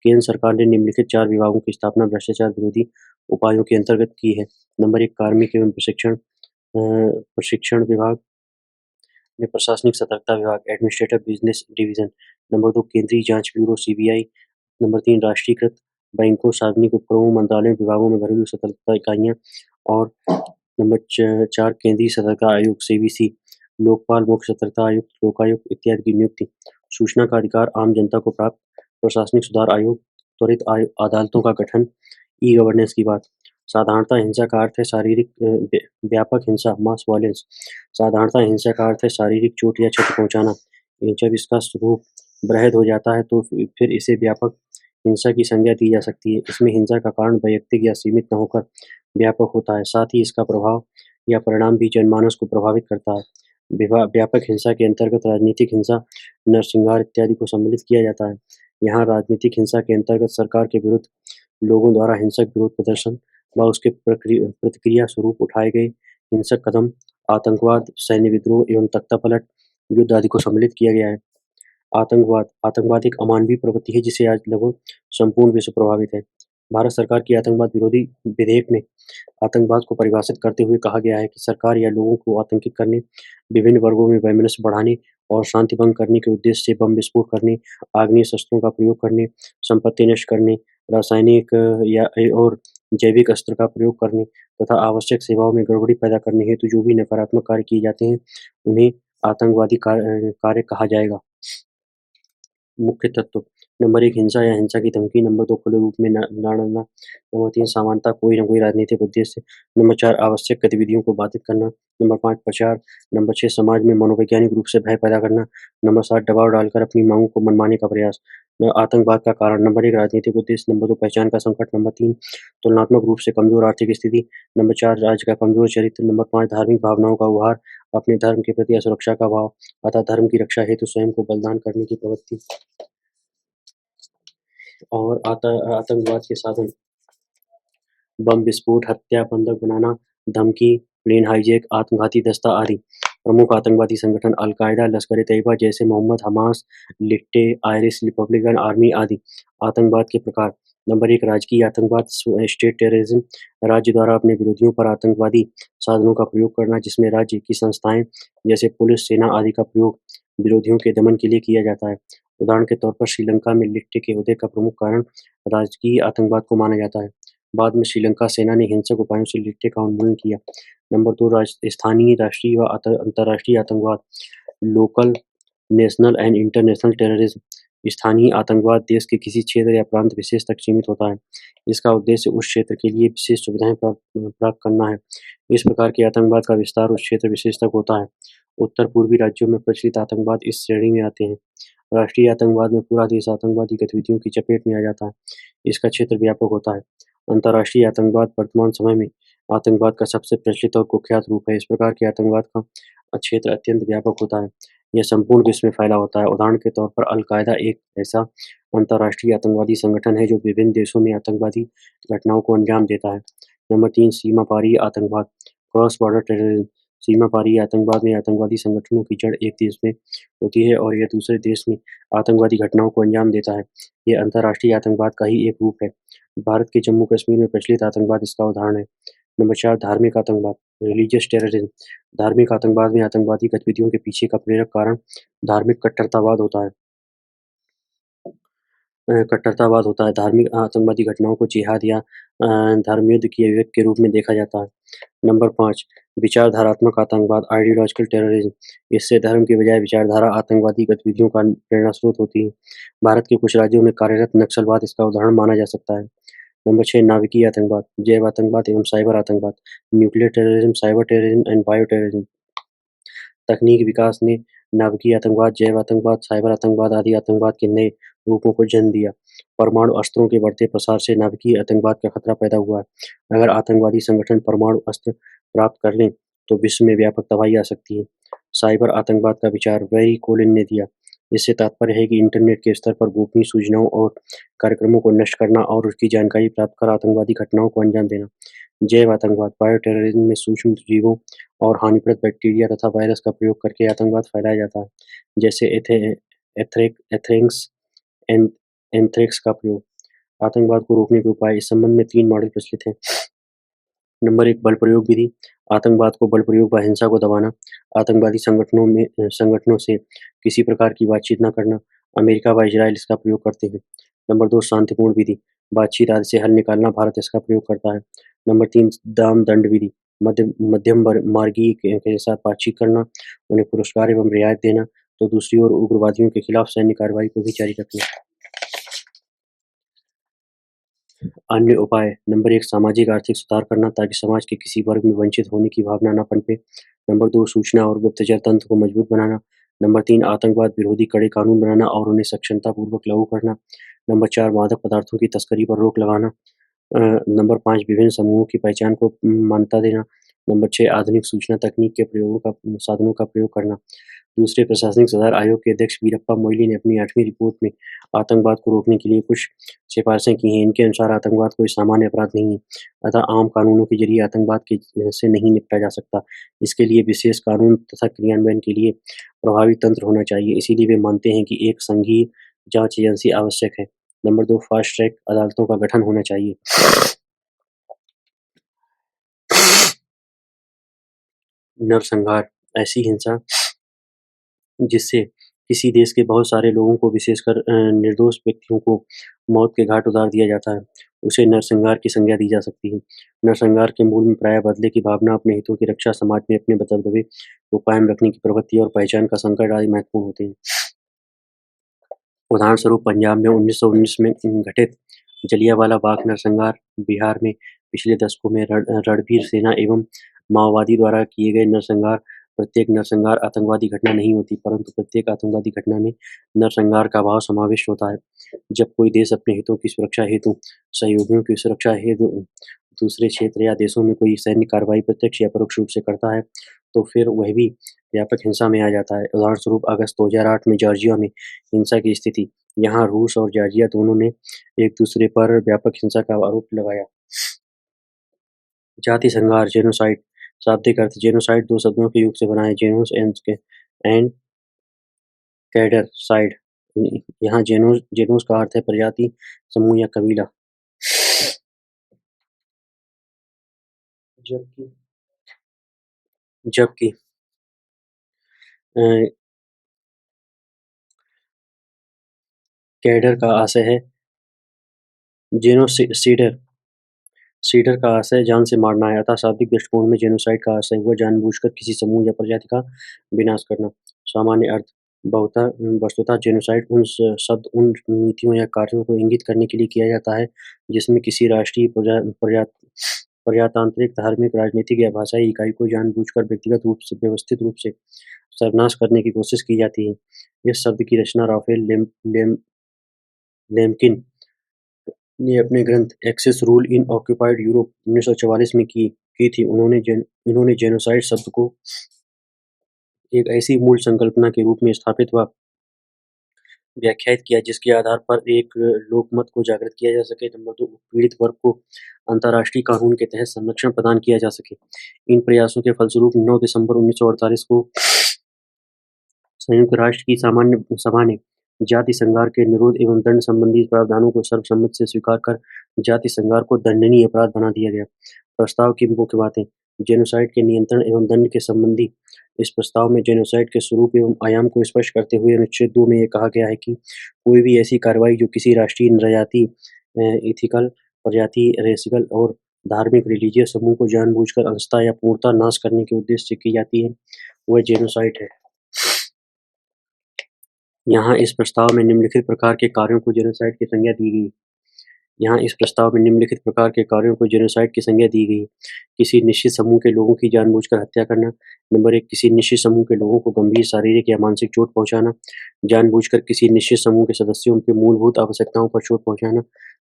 केंद्र सरकार ने निम्नलिखित 4 विभागों की स्थापना भ्रष्टाचार विरोधी उपायों के अंतर्गत की है। नंबर 1 कार्मिक एवं प्रशिक्षण विभाग में प्रशासनिक सतर्कता विभाग एडमिनिस्ट्रेटिव बिजनेस डिवीजन। नंबर 2 केंद्रीय जांच ब्यूरो सीबीआई। नंबर 3 राष्ट्रीयकृत बैंकों, सार्वजनिक उपक्रमों, मंत्रालयों, विभागों में घरेलू सतर्कता इकाइयां। और नंबर 4 केंद्रीय सतर्कता आयोग सीबीसी, लोकपाल, मुख्य सतर्कता आयुक्त, लोकायुक्त इत्यादि की नियुक्ति। सूचना का अधिकार आम जनता को प्राप्त। प्रशासनिक सुधार आयोग, त्वरित अदालतों का गठन। ई गवर्नेंस की बात। साधारणतः हिंसा का अर्थ है व्यापक हिंसा, मास वायलेंस। साधारणतः हिंसा का अर्थ है शारीरिक चोट या क्षति पहुंचाना। जब इसका स्वरूप बृहद हो जाता है तो फिर इसे व्यापक हिंसा की संज्ञा दी जा सकती है। इसमें हिंसा का कारण वैयक्तिक या सीमित न होकर व्यापक होता है, साथ ही इसका प्रभाव या परिणाम भी जनमानस को प्रभावित करता है। व्यापक हिंसा के अंतर्गत राजनीतिक हिंसा, नरसंहार इत्यादि को सम्मिलित किया जाता है। यहाँ राजनीतिक हिंसा के अंतर्गत सरकार के विरुद्ध लोगों द्वारा हिंसक विरोध प्रदर्शन व उसके प्रतिक्रिया स्वरूप उठाए गए हिंसक कदम आतंकवाद, सैन्य विद्रोह एवं तख्तापलट, युद्ध आदि को सम्मिलित किया गया है। आतंकवाद एक अमानवीय प्रवृत्ति है जिससे आज लगभग संपूर्ण विश्व प्रभावित है। भारत सरकार की आतंकवाद विरोधी विधेयक में आतंकवाद को परिभाषित करते हुए कहा गया है कि सरकार या लोगों को आतंकित करने, विभिन्न वर्गों में वैमनस्य बढ़ाने और शांति भंग करने के उद्देश्य से बम विस्फोट करने, आग्नेय शस्त्रों का प्रयोग करने, संपत्ति नष्ट करने, रासायनिक और जैविक अस्त्र का प्रयोग करने तथा आवश्यक सेवाओं में गड़बड़ी पैदा करने हेतु जो भी नकारात्मक कार्य किए जाते हैं, उन्हें आतंकवादी कार्य कहा जाएगा। मुख्य तत्व नंबर 1 हिंसा या हिंसा की धमकी, नंबर 2 खुले रूप में न लड़ना, नंबर 3 समानता कोई न कोई राजनीतिक उद्देश्य, नंबर 4 आवश्यक गतिविधियों को बाधित करना, नंबर 5 प्रचार, नंबर 6 समाज में मनोवैज्ञानिक रूप से भय पैदा करना, नंबर 7 दबाव डालकर अपनी मांगों को मनवाने का प्रयास। आतंकवाद का कारण नंबर 1 राजनीतिक उद्देश्य, नंबर 2 पहचान का संकट, नंबर 3 तुलनात्मक रूप से कमजोर आर्थिक स्थिति, नंबर 4 राज्य का कमजोर चरित्र, नंबर 5 धार्मिक भावनाओं का उभार, अपने धर्म के प्रति असुरक्षा का भाव, अतः धर्म की रक्षा हेतु स्वयं को बलिदान करने की प्रवृत्ति। और आतंकवाद के साधन बम विस्फोट, हत्या, बंधक बनाना, धमकी, प्लेन हाईजैक, आत्मघाती दस्ता आदि। प्रमुख आतंकवादी संगठन अल-कायदा, लश्कर-ए-तैयबा, जैश-ए-मोहम्मद, हमास, लिट्टे, आयरिश रिपब्लिकन आर्मी आदि। आतंकवाद के प्रकार नंबर 1 राजकीय आतंकवाद, स्टेट टेररिज्म, राज्य द्वारा अपने विरोधियों पर आतंकवादी साधनों का प्रयोग करना जिसमें राज्य की संस्थाएं जैसे पुलिस, सेना आदि का प्रयोग विरोधियों के दमन के लिए किया जाता है। उदाहरण के तौर पर श्रीलंका में लिट्टे के उदय का प्रमुख कारण राजकीय आतंकवाद को माना जाता है। बाद में श्रीलंका सेना ने हिंसक उपायों से लिट्टे का उन्मूलन किया। नंबर 2 स्थानीय, राष्ट्रीय व अंतर्राष्ट्रीय आतंकवाद, local, national and international terrorism. स्थानीय आतंकवाद देश के किसी क्षेत्र या प्रांत विशेष तक सीमित होता है। इसका उद्देश्य उस क्षेत्र के लिए विशेष सुविधाएं प्राप्त करना है। इस प्रकार के आतंकवाद का विस्तार उस क्षेत्र विशेष तक होता है। उत्तर पूर्वी राज्यों में प्रचलित आतंकवाद इस श्रेणी में आते हैं। राष्ट्रीय आतंकवाद में पूरा देश आतंकवादी गतिविधियों की चपेट में आ जाता है। इसका क्षेत्र व्यापक होता है। अंतर्राष्ट्रीय आतंकवाद वर्तमान समय में आतंकवाद का सबसे प्रचलित और कुख्यात रूप है। इस प्रकार के आतंकवाद का क्षेत्र अत्यंत व्यापक होता है। यह संपूर्ण विश्व में फैला होता है। उदाहरण के तौर पर अल-कायदा एक ऐसा अंतर्राष्ट्रीय आतंकवादी संगठन है जो विभिन्न देशों में आतंकवादी घटनाओं को अंजाम देता है। नंबर 3 सीमा पारी आतंकवाद, क्रॉस बॉर्डर टेररिज्म। सीमा पारी आतंकवाद में आतंकवादी संगठनों की जड़ एक देश में होती है और यह दूसरे देश में आतंकवादी घटनाओं को अंजाम देता है। यह अंतर्राष्ट्रीय आतंकवाद का ही एक रूप है। भारत के जम्मू कश्मीर में प्रचलित आतंकवाद इसका उदाहरण है। नंबर 4 धार्मिक आतंकवाद, रिलीजियस टेररिज्म। धार्मिक आतंकवाद में आतंकवादी गतिविधियों के पीछे का प्रेरक कारण धार्मिक कट्टरतावाद होता है। कट्टरतावाद होता है। धार्मिक आतंकवादी घटनाओं को जिहाद या धर्मयुद्ध की अभिव्यक्ति के रूप में देखा जाता है। नंबर 5 विचारधारात्मक आतंकवाद, आइडियोलॉजिकल टेररिज्म। इससे धर्म के बजाय विचारधारा आतंकवादी गतिविधियों का प्रेरणा स्रोत होती है। भारत के कुछ राज्यों में कार्यरत नक्सलवाद इसका उदाहरण माना जा सकता है। नंबर 6 नाभिकीय आतंकवाद, जैव आतंकवाद एवं साइबर आतंकवाद, nuclear terrorism, cyber terrorism and bio terrorism. तकनीक विकास ने नाभिकीय आतंकवाद, जैव आतंकवाद, साइबर आतंकवाद आदि आतंकवाद के नए रूपों को जन्म दिया। परमाणु अस्त्रों के बढ़ते प्रसार से नाभिकीय आतंकवाद का खतरा पैदा हुआ है। अगर आतंकवादी संगठन परमाणु अस्त्र प्राप्त कर लें तो विश्व में व्यापक तबाही आ सकती है। साइबर आतंकवाद का विचार वेरी कोलिन ने दिया। इससे तात्पर्य है कि इंटरनेट के स्तर पर गोपनीय सूचनाओं और कार्यक्रमों को नष्ट करना और उसकी जानकारी प्राप्त कर आतंकवादी घटनाओं को अंजाम देना। जैव आतंकवाद, बायो टेररिज्म में सूक्ष्म जीवों और हानिप्रद बैक्टीरिया तथा वायरस का प्रयोग करके आतंकवाद फैलाया जाता है, जैसे एथेंक्स एंथ्रेक्स का प्रयोग। आतंकवाद को रोकने के उपाय, इस संबंध में 3 मॉडल प्रचलित हैं। नंबर 1 बल प्रयोग विधि, आतंकवाद को बल प्रयोग व हिंसा को दबाना, आतंकवादी संगठनों से किसी प्रकार की बातचीत न करना। अमेरिका व इजराइल इसका प्रयोग करते हैं। नंबर 2 शांतिपूर्ण विधि, बातचीत आदि से हल निकालना, भारत इसका प्रयोग करता है। नंबर 3 दाम दंड विधि, मध्यम मार्गी के साथ बातचीत करना, उन्हें पुरस्कार एवं रियायत देना, तो दूसरी ओर उग्रवादियों के खिलाफ सैन्य कार्रवाई को भी जारी रखना। अन्य उपाय नंबर 1 सामाजिक आर्थिक सुधार करना ताकि समाज के किसी वर्ग में वंचित होने की भावना न पनपे। नंबर 2 सूचना और गुप्तचर तंत्र को मजबूत बनाना। नंबर 3 आतंकवाद विरोधी कड़े कानून बनाना और उन्हें सक्षमतापूर्वक लागू करना। नंबर 4 मादक पदार्थों की तस्करी पर रोक लगाना। नंबर 5 विभिन्न समूहों की पहचान को मान्यता देना। नंबर 6 आधुनिक सूचना तकनीक के साधनों का प्रयोग करना। दूसरे प्रशासनिक सुधार आयोग के अध्यक्ष वीरप्पा मोइली ने अपनी 8वीं रिपोर्ट में आतंकवाद को रोकने के लिए कुछ सिफारिशें की हैं। इनके अनुसार आतंकवाद कोई सामान्य अपराध नहीं है, अतः आम कानूनों के जरिए आतंकवाद के से नहीं निपटा जा सकता। इसके लिए विशेष कानून तथा क्रियान्वयन के लिए प्रभावी तंत्र होना चाहिए। इसीलिए वे मानते हैं कि एक संघीय जांच एजेंसी आवश्यक है। नंबर 2, फास्ट ट्रैक अदालतों का गठन होना चाहिए। नरसंहार ऐसी हिंसा जिससे किसी देश के बहुत सारे लोगों को, विशेषकर निर्दोष व्यक्तियों को मौत के घाट उतार दिया जाता है, उसे नरसंहार की संज्ञा दी जा सकती है। नरसंहार के मूल में प्रायः बदले की भावना, अपने हितों की रक्षा, समाज में अपने दबदबे को कायम रखने की प्रवृत्ति और पहचान का संकट आदि महत्वपूर्ण होते हैं। उदाहरण स्वरूप पंजाब में 1919 में घटित जलियांवाला बाग नरसंहार, बिहार में पिछले दशकों में रणबीर सेना एवं माओवादी द्वारा किए गए नरसंहार। प्रत्येक नरसंहार आतंकवादी घटना नहीं होती, परंतु प्रत्येक आतंकवादी घटना में नरसंहार का भाव समाविष्ट होता है। जब कोई देश अपने हितों की सुरक्षा हेतु, सहयोगियों की सुरक्षा हेतु दूसरे क्षेत्र या देशों में कोई सैन्य कार्रवाई प्रत्यक्ष या परोक्ष रूप से करता है, तो फिर वह भी व्यापक हिंसा में आ जाता है। उदाहरण स्वरूप अगस्त 2008 में जॉर्जिया में हिंसा की स्थिति। यहाँ रूस और जॉर्जिया दोनों ने एक दूसरे पर व्यापक हिंसा का आरोप लगाया। जाति संहार, जेनोसाइड। शाब्दिक अर्थ: जेनोसाइड दो शब्दों के योग से बना है, जेनोस एंड कैडर साइड। यहाँ जेनोस का अर्थ है प्रजाति, समूह या कबीला, जबकि जबकि कैडर का आशय है जेनोसीडर सीडर का आशय जान से मारना है, अतः शाब्दिक दृष्टिकोण में जेनोसाइड का आशय हुआ जानबूझकर किसी समूह या प्रजाति का विनाश करना। सामान्य अर्थ: वस्तुतः जेनोसाइड शब्द उन नीतियों या कार्यों को इंगित करने के लिए किया जाता है जिसमें किसी राष्ट्रीय, प्रजातांत्रिक, धार्मिक, राजनीतिक या भाषाई इकाई को जानबूझकर व्यक्तिगत रूप से, व्यवस्थित रूप से सर्वनाश करने की कोशिश की जाती है। इस शब्द की रचना राफेल लेम्किन ने अपने ग्रंथ axis rule in occupied Europe 1944 में की थी। इन्होंने जेनोसाइड शब्द को एक ऐसी मूल संकल्पना के रूप में स्थापित व व्याख्यायित किया जिसके आधार पर एक लोकमत को जागृत किया जा सके। नंबर 2, पीड़ित वर्ग को अंतर्राष्ट्रीय कानून के तहत संरक्षण प्रदान किया जा सके। इन प्रयासों के फलस्वरूप 9 दिसंबर 1948 को संयुक्त राष्ट्र की सामान्य सभा ने जाति संहार के निरोध एवं दंड संबंधी प्रावधानों को सर्वसम्मति से स्वीकार कर जाति संहार को दंडनीय अपराध बना दिया गया। प्रस्ताव की मुख्य बातें: जेनोसाइड के नियंत्रण एवं दंड के संबंधी। इस प्रस्ताव में जेनोसाइड के स्वरूप एवं आयाम को स्पष्ट करते हुए अनुच्छेद 2 में यह कहा गया है कि कोई भी ऐसी कार्रवाई जो किसी राष्ट्रीय, नृजाति, इथिकल, प्रजाति, रेसिकल और धार्मिक, रिलीजियस समूह को जानबूझकर अंशतः या पूर्णतः नाश करने के उद्देश्य से की जाती है, वह जेनोसाइड है। यहाँ इस प्रस्ताव में निम्नलिखित प्रकार के कार्यों को जेनोसाइड की संज्ञा दी गई। किसी निश्चित समूह के लोगों की जानबूझकर हत्या करना। नंबर 1, किसी निश्चित समूह के लोगों को गंभीर शारीरिक या मानसिक चोट पहुंचाना। जानबूझकर किसी निश्चित समूह के सदस्यों के मूलभूत आवश्यकताओं पर चोट पहुंचाना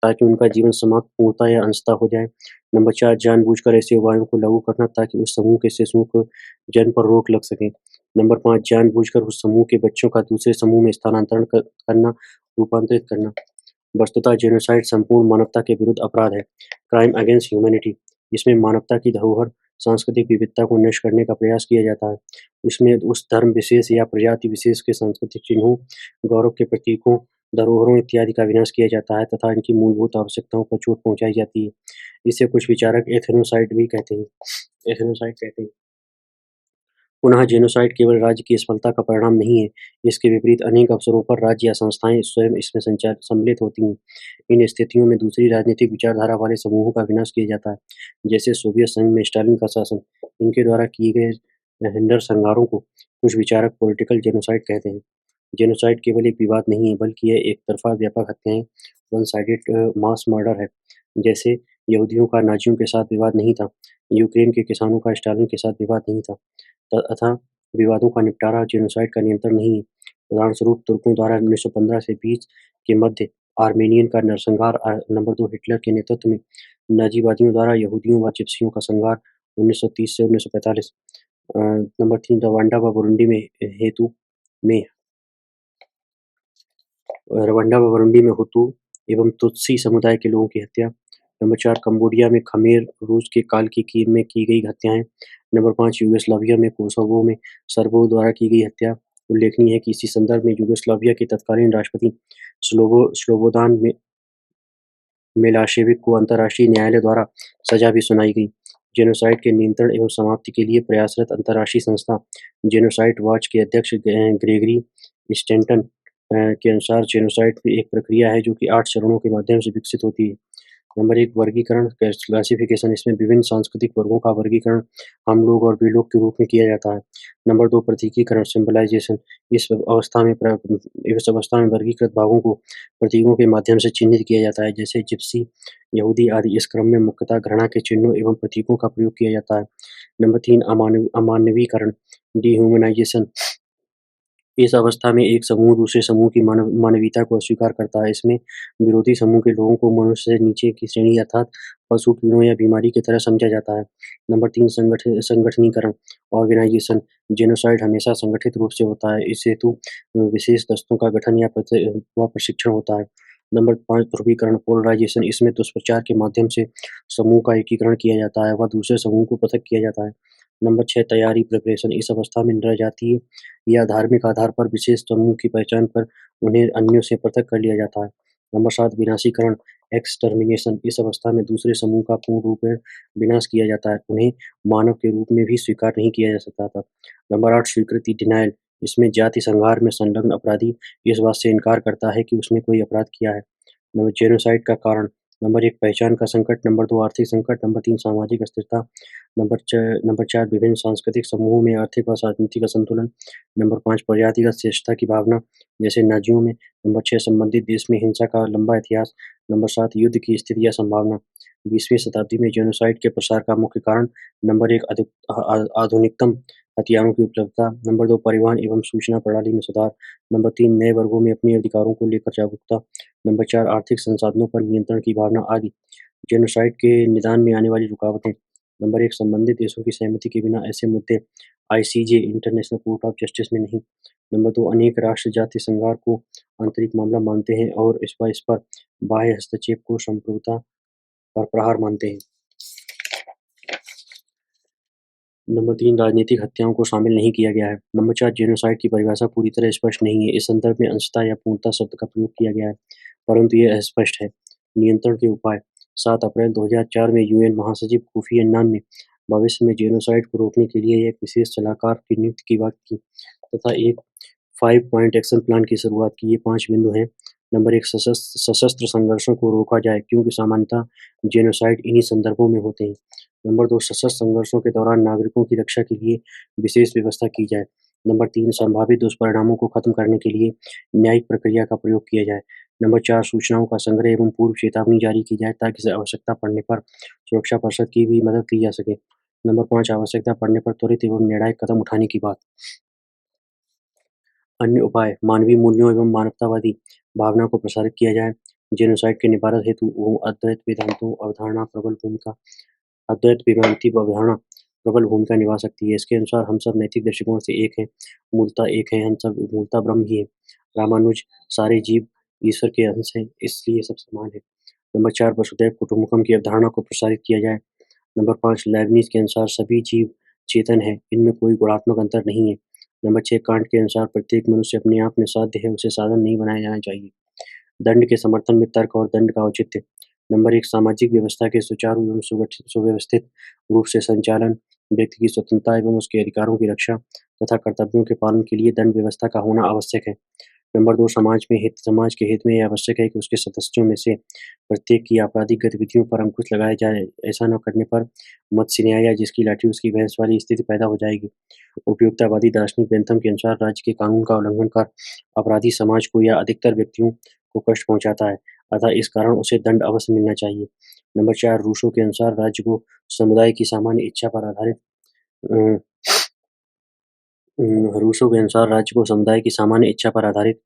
ताकि उनका जीवन समाप्त, पूर्णतः या अंशतः हो जाए। नंबर 4, जानबूझकर ऐसे उपायों को लागू करना ताकि उस समूह के शिशुओं को जन्म पर रोक लग सके। नंबर 5, जानबूझकर उस समूह के बच्चों का दूसरे समूह में स्थानांतरण करना, रूपांतरित करना। वस्तुतः जेनोसाइड संपूर्ण मानवता के विरुद्ध अपराध है, क्राइम अगेंस्ट ह्यूमैनिटी। इसमें मानवता की धरोहर, सांस्कृतिक विविधता को नष्ट करने का प्रयास किया जाता है। इसमें उस धर्म विशेष या प्रजाति विशेष के सांस्कृतिक चिन्हों, गौरव के प्रतीकों, धरोहरों इत्यादि का विनाश किया जाता है तथा इनकी मूलभूत आवश्यकताओं पर चोट पहुंचाई जाती है। इसे कुछ विचारक एथेनोसाइड कहते हैं। पुनः जेनोसाइड केवल राज्य की असफलता का परिणाम नहीं है, इसके विपरीत अनेक अवसरों पर राज्य या संस्थाएं स्वयं इसमें सम्मिलित होती हैं। इन स्थितियों में दूसरी राजनीतिक विचारधारा वाले समूहों का विनाश किया जाता है, जैसे सोवियत संघ में स्टालिन का शासन। इनके द्वारा किए गए नरसंहारों को कुछ विचारक पॉलिटिकल जेनोसाइड कहते हैं। जेनोसाइड केवल एक विवाद नहीं है, बल्कि यह एक तरफा व्यापक हत्याएं, वन साइडेड मास मर्डर है। जैसे यहूदियों का नाजियों के साथ विवाद नहीं था, यूक्रेन के किसानों का स्टालिन के साथ विवाद नहीं था, तथा विवादों का निपटारा जेनोसाइड का नियंत्रण नहीं है। उदाहरण स्वरूप तुर्कों द्वारा 1915 से 20 के मध्य आर्मेनियन का नरसंहार। नंबर 2, हिटलर के नेतृत्व में नाजीवादियों द्वारा यहूदियों व जिप्सियों का संहार 1930 से 1945। नंबर 3 रवांडा व बुरुंडी में हेतु में रवांडा व बुरुंडी में हुतू एवं तुत्सी समुदाय के लोगों की हत्या। नंबर 4 कंबोडिया में खमेर रूस के काल में की गई हत्याएँ। नंबर 5 यूगोस्लाविया में कोसोवो में सर्बों द्वारा की गई हत्या। उल्लेखनीय है कि इसी संदर्भ में यूगोस्लाविया के तत्कालीन राष्ट्रपति स्लोबोदान मिलाशेविक को अंतर्राष्ट्रीय न्यायालय द्वारा सजा भी सुनाई गई। जेनोसाइड के नियंत्रण एवं समाप्ति के लिए प्रयासरत अंतर्राष्ट्रीय संस्था जेनोसाइड वॉच के अध्यक्ष ग्रेगरी स्टैंटन के अनुसार जेनोसाइड एक प्रक्रिया है जो कि 8 चरणों के माध्यम से विकसित होती है। नंबर 1 वर्गीकरण क्लासिफिकेशन इसमें विभिन्न सांस्कृतिक वर्गों का वर्गीकरण हम लोग और वे लोग के रूप में किया जाता है। नंबर 2 प्रतीकीकरण सिंबलाइजेशन इस अवस्था में वर्गीकृत भागों को प्रतीकों के माध्यम से चिन्हित किया जाता है जैसे जिप्सी, यहूदी आदि। इस क्रम में मुख्यतः घृणा के चिन्हों एवं प्रतीकों का प्रयोग किया जाता है। नंबर 3 अमानवीकरण डिह्यूमनाइजेशन इस अवस्था में एक समूह दूसरे समूह की मानवीयता को अस्वीकार करता है। इसमें विरोधी समूह के लोगों को मनुष्य से नीचे की श्रेणी अर्थात पशु, कीड़ों या बीमारी की तरह समझा जाता है। नंबर 3 संगठनीकरण ऑर्गेनाइजेशन जेनोसाइड हमेशा संगठित रूप से होता है। इस हेतु विशेष दस्तों का गठन या प्रशिक्षण होता है। नंबर 5 ध्रुवीकरण पोलराइजेशन इसमें दुष्प्रचार के माध्यम से समूह का एकीकरण किया जाता है व दूसरे समूह को पृथक किया जाता है। नंबर 6 तैयारी प्रिपरेशन इस अवस्था में नृजातीय या धार्मिक आधार पर विशेष समूह की पहचान कर उन्हें अन्यों से पृथक कर लिया जाता है। नंबर 7 विनाशीकरण एक्सटर्मिनेशन इस अवस्था में दूसरे समूह का पूर्ण रूप में विनाश किया जाता है। उन्हें मानव के रूप में भी स्वीकार नहीं किया जा सकता था। नंबर 8 स्वीकृति डिनायल इसमें जाति संहार में संलग्न अपराधी इस बात से इनकार करता है कि उसने कोई अपराध किया है। नंबर जेनोसाइड का कारण नंबर 1 पहचान का संकट, नंबर 2 आर्थिक संकट, नंबर 3 सामाजिक अस्थिरता, नंबर 4 विभिन्न सांस्कृतिक समूहों में आर्थिक और राजनीतिक असंतुलन, नंबर 5 प्रजातिगत श्रेष्ठता की भावना जैसे नाजियों में, नंबर 6 संबंधित देश में हिंसा का लंबा इतिहास, नंबर 7 युद्ध की स्थिति या संभावना। 20वीं शताब्दी में जेनोसाइड के प्रसार का मुख्य कारण नंबर 1 आधुनिकतम हथियारों की उपलब्धता, नंबर 2 परिवहन एवं सूचना प्रणाली में सुधार, नंबर 3 नए वर्गों में अपने अधिकारों को लेकर जागरूकता, नंबर 4 आर्थिक संसाधनों पर नियंत्रण की भावना आदि। जेनोसाइड के निदान में आने वाली रुकावटें नंबर 1 संबंधित देशों की सहमति के बिना ऐसे मुद्दे ICJ international court of justice में नहीं। नंबर 2 अनेक राष्ट्र जातीय संघार को आंतरिक मामला मानते हैं और इस पर बाह्य हस्तक्षेप को संप्रभुता पर प्रहार मानते हैं। नंबर 3 राजनीतिक हत्याओं को शामिल नहीं किया गया है। नंबर 4 जेनोसाइड की परिभाषा पूरी तरह स्पष्ट नहीं है। इस संदर्भ में अंशतः या पूर्णतः शब्द का प्रयोग किया गया है, परंतु यह अस्पष्ट है। नियंत्रण के उपाय 7 अप्रैल 2004 में यूएन महासचिव कोफी अन्नान ने भविष्य में जेनोसाइड को रोकने के लिए एक विशेष सलाहकार की नियुक्ति की बात की तथा एक 5 पॉइंट एक्शन प्लान की शुरुआत की। ये 5 बिंदु हैं। नंबर 1 सशस्त्र संघर्षों को रोका जाए क्योंकि सामान्यतः जेनोसाइड इन्हीं संदर्भों में होते हैं। नंबर 2 सशस्त्र संघर्षों के दौरान नागरिकों की रक्षा के लिए विशेष व्यवस्था की जाए। नंबर 3 संभावित दुष्परिणामों को खत्म करने के लिए न्यायिक प्रक्रिया का प्रयोग किया जाए। नंबर 4 सूचनाओं का संग्रह एवं पूर्व चेतावनी जारी की जाए ताकि आवश्यकता पड़ने पर सुरक्षा परिषद की भी मदद ली जा सके। नंबर 5 आवश्यकता पड़ने पर त्वरित एवं निर्णायक कदम उठाने की बात। अन्य उपाय मानवीय मूल्यों एवं मानवतावादी भावना को प्रसारित किया जाए। जेनोसाइड के निवारण हेतु अद्वैत वेदांती अवधारणा प्रबल भूमिका निभा सकती है। इसके अनुसार हम सब नैतिक दृष्टिकोण से एक हैं, मूलतः एक हैं, हम सब मूलतः ब्रह्म ही हैं। रामानुज सारे जीव ईश्वर के अंश हैं, इसलिए सब समान हैं। नंबर 4 वसुधैव कुटुम्बकम की अवधारणा को प्रसारित किया जाए। नंबर 5 लेibniz के अनुसार सभी जीव चेतन हैं, इनमें कोई गुणात्मक अंतर नहीं है। नंबर 6 कांट के अनुसार प्रत्येक मनुष्य अपने आप में साध्य है, उसे साधन नहीं बनाया जाना चाहिए। दंड के समर्थन में तर्क और दंड का औचित्य। नंबर 1 सामाजिक व्यवस्था के सुचारू एवं सुव्यवस्थित रूप से संचालन, व्यक्ति की स्वतंत्रता एवं उसके अधिकारों की रक्षा तथा कर्तव्यों के पालन के लिए दंड व्यवस्था का होना आवश्यक है। नंबर 2 समाज के हित में यह आवश्यक है कि उसके सदस्यों में से प्रत्येक की आपराधिक गतिविधियों पर अंकुश लगाया जाए। ऐसा न करने पर मत्स्य न्याय या जिसकी लाठी उसकी भैंस वाली स्थिति पैदा हो जाएगी। उपयोगितावादी दार्शनिक बेंथम के अनुसार राज्य के कानून का उल्लंघन कर अपराधी समाज को या अधिकतर व्यक्तियों को कष्ट पहुंचाता है, अतः इस कारण उसे दंड अवश्य मिलना चाहिए। नंबर 4 रूसो के अनुसार राज्य को समुदाय की सामान्य इच्छा पर आधारित अ, रूसो के अनुसार राज्य को समुदाय की सामान्य इच्छा पर आधारित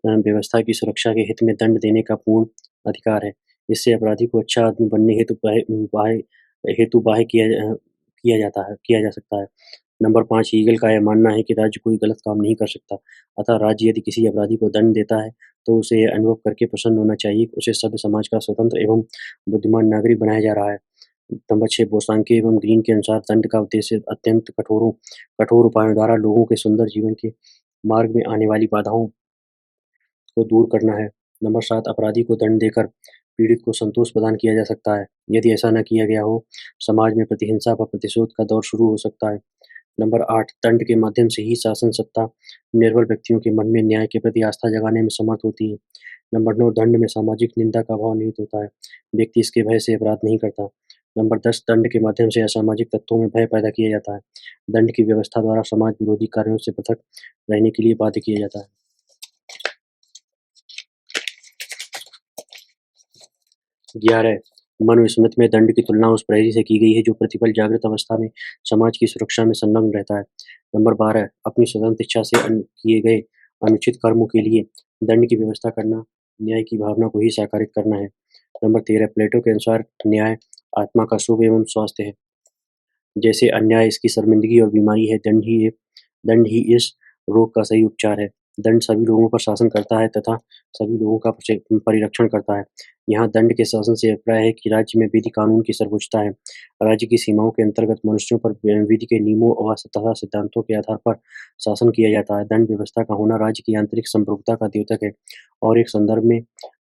व्यवस्था की सुरक्षा के हित में दंड देने का पूर्ण अधिकार है। इससे अपराधी को अच्छा आदमी बनने हेतु बाह्य किया जा सकता है। नंबर 5 हीगल का यह मानना है कि राज्य कोई गलत काम नहीं कर सकता, अतः राज्य यदि किसी अपराधी को दंड देता है, तो उसे यह अनुभव करके प्रसन्न होना चाहिए कि उसे सभ्य समाज का स्वतंत्र एवं बुद्धिमान नागरिक बनाया जा रहा है। नंबर 6 बोसांके एवं ग्रीन के अनुसार दंड का उद्देश्य अत्यंत कठोर उपायों द्वारा लोगों के सुंदर जीवन के मार्ग में आने वाली बाधाओं को दूर करना है। नंबर 7 अपराधी को दंड देकर पीड़ित को संतोष प्रदान किया जा सकता है। यदि ऐसा न किया गया हो, समाज में प्रतिहिंसा व प्रतिशोध का दौर शुरू हो सकता है। नंबर 8 दंड के माध्यम से ही शासन सत्ता निर्बल व्यक्तियों के मन में न्याय के प्रति आस्था जगाने में समर्थ होती है। नंबर 9 दंड में सामाजिक निंदा का भाव निहित होता है। व्यक्ति इसके भय से अपराध नहीं करता। नंबर 10 दंड के माध्यम से असामाजिक तत्वों में भय पैदा किया जाता है। दंड की व्यवस्था द्वारा समाज विरोधी कार्यों से पृथक रहने के लिए बाध्य किया जाता है। 11 मनुस्मृति में दंड की तुलना उस प्रहरी से की गई है जो प्रतिपल जागृत अवस्था में समाज की सुरक्षा में संलग्न रहता है। नंबर 12 अपनी स्वतंत्र इच्छा से किए गए अनुचित कर्मों के लिए दंड की व्यवस्था करना न्याय की भावना को ही साकारित करना है। नंबर 13 प्लेटो के अनुसार न्याय आत्मा का शुभ एवं स्वास्थ्य है। जैसे अन्याय इसकी शर्मिंदगी और बीमारी है, दंड ही इस रोग का सही उपचार है। दंड सभी लोगों पर शासन करता है तथा सभी लोगों का परिरक्षण करता है। यहाँ दंड के शासन से अभिप्राय है कि राज्य में विधि कानून की सर्वोच्चता है। राज्य की सीमाओं के अंतर्गत मनुष्यों पर विधि के नियमों और तथा सिद्धांतों के आधार पर शासन किया जाता है। दंड व्यवस्था का होना राज्य की आंतरिक संप्रभुता का द्योतक है और एक संदर्भ में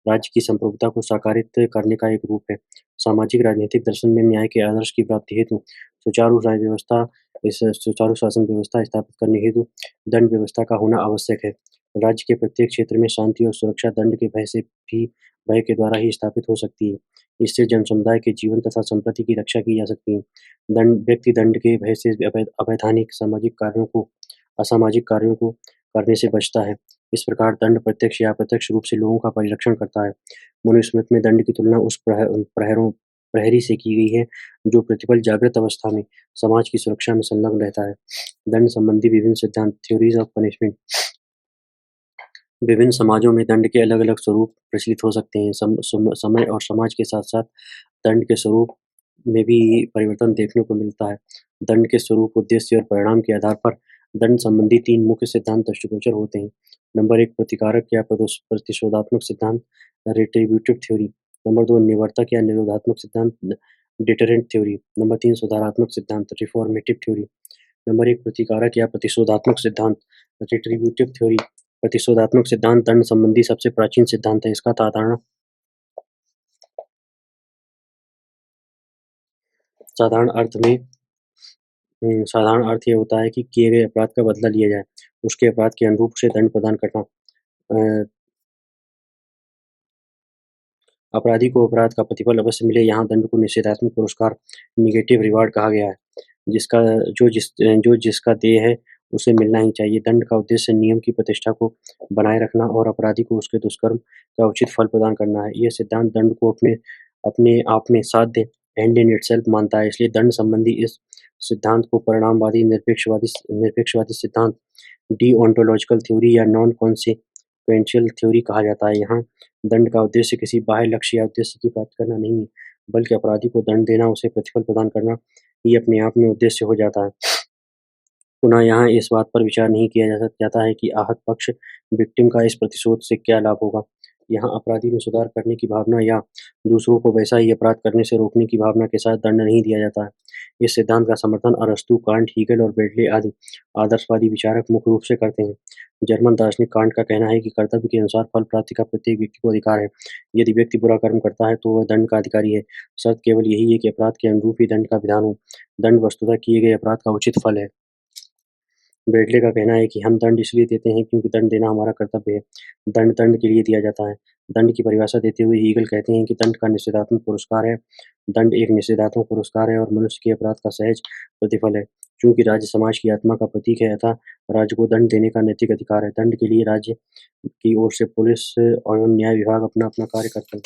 राज्य की संप्रभुता को साकारित करने का एक रूप है। सामाजिक राजनीतिक दर्शन में न्याय के आदर्श की प्राप्ति हेतु सुचारू शासन व्यवस्था स्थापित करने हेतु दंड व्यवस्था का होना आवश्यक है। राज्य के प्रत्येक क्षेत्र में शांति और सुरक्षा दंड के भय के द्वारा ही स्थापित हो सकती है। इससे जन समुदाय के जीवन तथा संपत्ति की रक्षा की जा सकती है। व्यक्ति दंड के भय से अवैधानिक असामाजिक कार्यों को करने से बचता है। इस प्रकार दंड प्रत्यक्ष या अप्रत्यक्ष रूप से लोगों का परिरक्षण करता है। मनुस्मृति में दंड की तुलना उस प्रहरी से की गई है जो प्रतिपल जागृत अवस्था में समाज की सुरक्षा में संलग्न रहता है। दंड संबंधी विभिन्न सिद्धांत थ्योरीज ऑफ पनिशमेंट विभिन्न समाजों में दंड के अलग-अलग स्वरूप प्रचलित हो सकते हैं। समय और समाज के साथ-साथ दंड के स्वरूप में भी परिवर्तन देखने को मिलता है। दंड के स्वरूप, उद्देश्य और परिणाम के आधार पर दंड संबंधी 3 मुख्य सिद्धांत दृष्टिगोचर होते हैं। नंबर 1 प्रतिकारक या प्रतिशोधात्मक सिद्धांत रिट्रिब्यूटिव थ्योरी। नंबर 2 निवर्तक या निरोधात्मक सिद्धांत डिटरेंट थ्योरी। नंबर 3 सुधारात्मक सिद्धांत रिफॉर्मेटिव थ्योरी। नंबर 1 प्रतिकारक या प्रतिशोधात्मक सिद्धांत रिट्रिब्यूटिव थ्योरी। प्रतिशोधात्मक सिद्धांत दंड संबंधी सबसे प्राचीन सिद्धांत है। इसका साधारण अर्थ में साधारण अर्थ ये होता है कि किए गए अपराध का बदला लिया जाए, उसके अपराध के अनुरूप उसे दंड प्रदान करना। अपराधी को अपराध का प्रतिफल अवश्य मिले। यहाँ दंड को निषेधात्मक पुरस्कार निगेटिव रिवार्ड कहा गया है, जिसका जो जिसका देय है उसे मिलना ही चाहिए। दंड का उद्देश्य नियम की प्रतिष्ठा को बनाए रखना और अपराधी को उसके दुष्कर्म का उचित फल प्रदान करना है। यह सिद्धांत दंड को अपने अपने आप में साध्य एंड इन इटसेल्फ मानता है। इसलिए दंड संबंधी इस सिद्धांत को परिणामवादी निरपेक्षवादी सिद्धांत डीओन्टोलॉजिकल थ्योरी या नॉन कॉन्सेक्वेंशियल थ्योरी कहा जाता है। यहाँ दंड का उद्देश्य किसी बाह्य लक्ष्य या उद्देश्य की प्राप्ति करना नहीं है, बल्कि अपराधी को दंड देना, उसे प्रतिफल प्रदान करना ही अपने आप में उद्देश्य हो जाता है। पुनः यहाँ इस बात पर विचार नहीं किया जाता है कि आहत पक्ष विक्टिम का इस प्रतिशोध से क्या लाभ होगा। यहाँ अपराधी में सुधार करने की भावना या दूसरों को वैसा ही अपराध करने से रोकने की भावना के साथ दंड नहीं दिया जाता है। इस सिद्धांत का समर्थन अरस्तू, कांट, हीगल और बेडले आदि आदर्शवादी विचारक मुख्य रूप से करते हैं। जर्मन दार्शनिक कांट का कहना है कि कर्तव्य के अनुसार फल प्राप्ति का प्रत्येक व्यक्ति को अधिकार है। यदि व्यक्ति बुरा कर्म करता है तो वह दंड का अधिकारी है। शर्त केवल यही है कि अपराध के अनुरूप ही दंड का विधान हो। दंड वस्तुतः किए गए अपराध का उचित फल है। बेडले का कहना है कि हम दंड इसलिए देते हैं क्योंकि दंड देना हमारा कर्तव्य है। दंड दंड के लिए दिया जाता है। दंड की परिभाषा देते हुए हीगल कहते हैं कि दंड का निषेधात्मक पुरस्कार है। दंड एक निषेधात्मक पुरस्कार है और मनुष्य के अपराध का सहज प्रतिफल है। चूंकि राज्य समाज की आत्मा का प्रतीक है, अतः राज्य को दंड देने का नैतिक अधिकार है। दंड के लिए राज्य की ओर से पुलिस और न्याय विभाग अपना अपना कार्य करते हैं।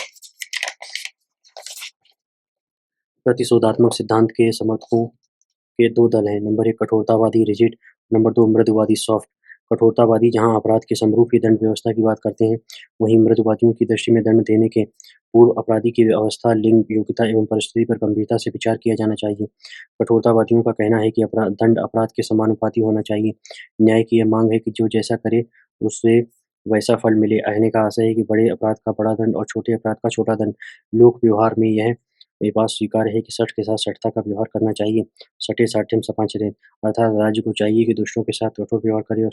प्रतिशोधात्मक सिद्धांत के समर्थकों के 2 दल हैं। नंबर 1 कठोरतावादी रिजिड, नंबर 2 मृदुवादी सॉफ्ट। कठोरतावादी जहाँ अपराध के समरूप ही दंड व्यवस्था की बात करते हैं, वहीं मृदुवादियों की दृष्टि में दंड देने के पूर्व अपराधी की अवस्था, लिंग, योग्यता एवं परिस्थिति पर गंभीरता से विचार किया जाना चाहिए। कठोरतावादियों का कहना है कि दंड अपराध के समानुपाती होना चाहिए। न्याय की यह मांग है कि जो जैसा करे, उससे वैसा फल मिले। कहने का आशय है कि बड़े अपराध का बड़ा दंड और छोटे अपराध का छोटा दंड। लोक व्यवहार में ये बात स्वीकार्य है कि सठ के साथ सठता का व्यवहार करना चाहिए। सठे साठ्यम समाचरेत्, अर्थात राज्य को चाहिए कि दुष्टों के साथ कठोर व्यवहार करे और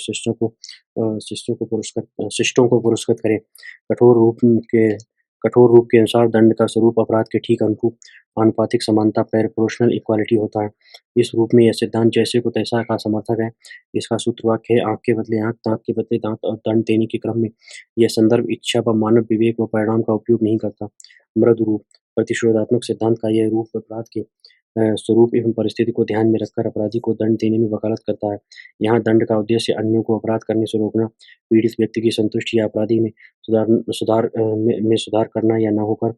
शिष्टों को पुरस्कृत करे। कठोर रूप के कठोर रूप के अनुसार दंड का स्वरूप अपराध के ठीक अनुरूप आनुपातिक समानता प्रोपोर्शनल इक्वालिटी होता है। इस रूप में यह सिद्धांत जैसे को तैसा का समर्थक है। इसका सूत्रवाक्य है, आँख के बदले आँख, दाँत के बदले दाँत, और दंड देने के क्रम में यह संदर्भ इच्छा व मानव विवेक व परिणाम का उपयोग नहीं करता। मृदु रूप प्रतिशोधात्मक सिद्धांत का यह रूप अपराध के स्वरूप एवं परिस्थिति को ध्यान में रखकर अपराधी को दंड देने में वकालत करता है। यहाँ दंड का उद्देश्य अन्यों को अपराध करने से रोकना, पीड़ित व्यक्ति की संतुष्टि या अपराधी में सुधार करना या न होकर